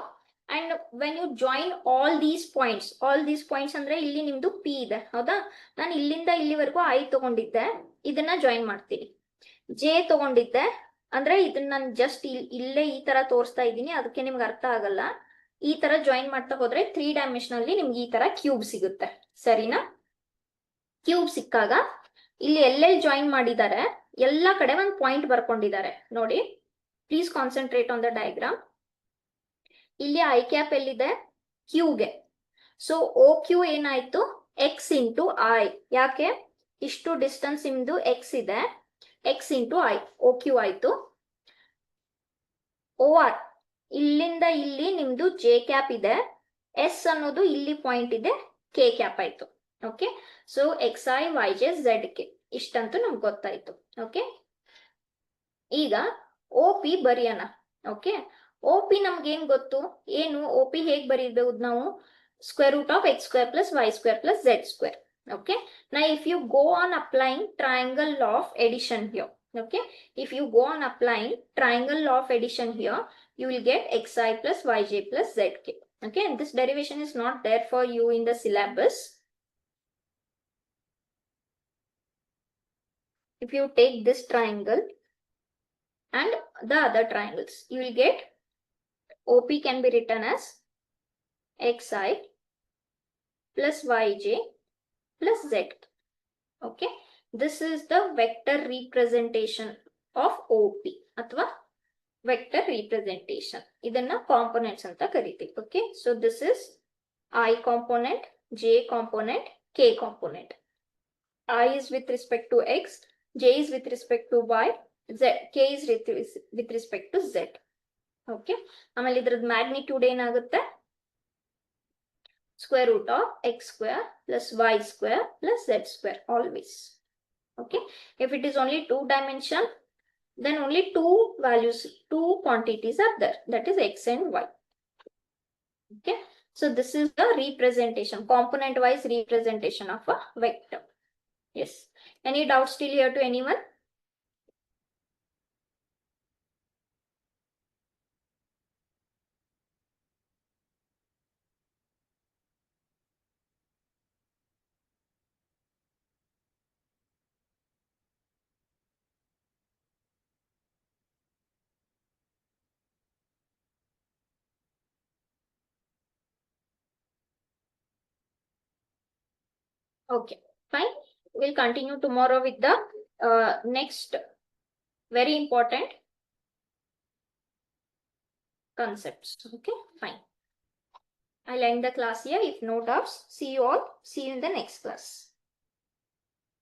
And when you join all these points ಅಂದ್ರೆ ಇಲ್ಲಿ ನಿಮ್ದು P ಇದೆ, ಹೌದಾ? ನಾನು ಇಲ್ಲಿಂದ ಇಲ್ಲಿವರೆಗೂ I ತಗೊಂಡಿದ್ದೆ, ಇದನ್ನ ಜಾಯಿನ್ ಮಾಡ್ತೀನಿ. J ತಗೊಂಡಿದ್ದೆ ಅಂದ್ರೆ ಇದನ್ನ ನಾನು ಜಸ್ಟ್ ಇಲ್ಲೇ ಈ ತರ ತೋರಿಸ್ತಾ ಇದ್ದೀನಿ, ಅದಕ್ಕೆ ನಿಮ್ಗೆ ಅರ್ಥ ಆಗಲ್ಲ. ಈ ತರ ಜಾಯಿನ್ ಮಾಡ್ತಾ ಹೋದ್ರೆ 3 ಡೈಮೆನ್ಷನ್ ಅಲ್ಲಿ ನಿಮ್ಗೆ ಈ ತರ ಕ್ಯೂಬ್ ಸಿಗುತ್ತೆ, ಸರಿನಾ? ಕ್ಯೂಬ್ ಸಿಕ್ಕಾಗ ಇಲ್ಲಿ ಎಲ್ಲೆಲ್ಲಿ ಜಾಯಿನ್ ಮಾಡಿದ್ದಾರೆ ಎಲ್ಲ ಕಡೆ ಒಂದು ಪಾಯಿಂಟ್ ಬರ್ಕೊಂಡಿದ್ದಾರೆ ನೋಡಿ. Please concentrate on the diagram. ಇಲ್ಲಿ ಐ ಕ್ಯಾಪ್ ಎಲ್ಲಿದೆ? ಕ್ಯೂಗೆ. ಸೊ ಓ ಕ್ಯೂ ಏನಾಯ್ತು? X into I. ಯಾಕೆ? ಇಷ್ಟು ಡಿಸ್ಟೆನ್ಸ್ ನಿಮ್ದು ಎಕ್ಸ್ ಇದೆ, X into I, O Q ಆಯ್ತು. ಓ ಆರ್ ಇಲ್ಲಿಂದ ಇಲ್ಲಿ ನಿಮ್ದು ಜೆ ಕ್ಯಾಪ್ ಇದೆ, ಎಸ್ ಅನ್ನೋದು ಇಲ್ಲಿ ಪಾಯಿಂಟ್ ಇದೆ, ಕೆ ಕ್ಯಾಪ್ ಆಯ್ತು. Okay, so X I Y J Z K ಇಷ್ಟಂತೂ ನಮ್ಗೆ ಗೊತ್ತಾಯ್ತು. ಓಕೆ, ಈಗ ಓ ಪಿ ಬರೆಯೋಣ. ಓಕೆ, ಓ ಪಿ ನಮ್ಗೆ ಏನ್ ಗೊತ್ತು? ಏನು ಓ ಪಿ ಹೇಗ್ ಬರೀಬಹುದು ನಾವು? Square root of X square plus Y square plus Z square. Okay, ನಾ if you go on applying triangle law of addition here, okay, if you go on applying triangle law of addition here, you will get xi plus yj plus zk. Okay, and this derivation is not there for you in the syllabus. If you take this triangle and the other triangles, you will get OP can be written as xi plus yj plus zk. Okay, this is the vector representation of OP ಅಥವಾ vector representation. ಇದನ್ನ components ಅಂತ ಕರಿತೀವಿ. Okay, so this is I component, J component, K component. I is with respect to X, J is with respect to Y, K is with respect to Z. Okay, ಆಮೇಲೆ ಇದ್ರದ್ದು magnitude ಏನಾಗುತ್ತೆ? square root of x square plus y square plus z square always. Okay, if it is only 2 dimension, then only two values, two quantities are there, that is x and y. Okay, so this is the representation, component wise representation of a vector. Yes, any doubts still here to anyone? Okay, fine. We'll continue tomorrow with the next very important concepts. Okay, fine. I'll end the class here. If no doubts, see you all. See you in the next class.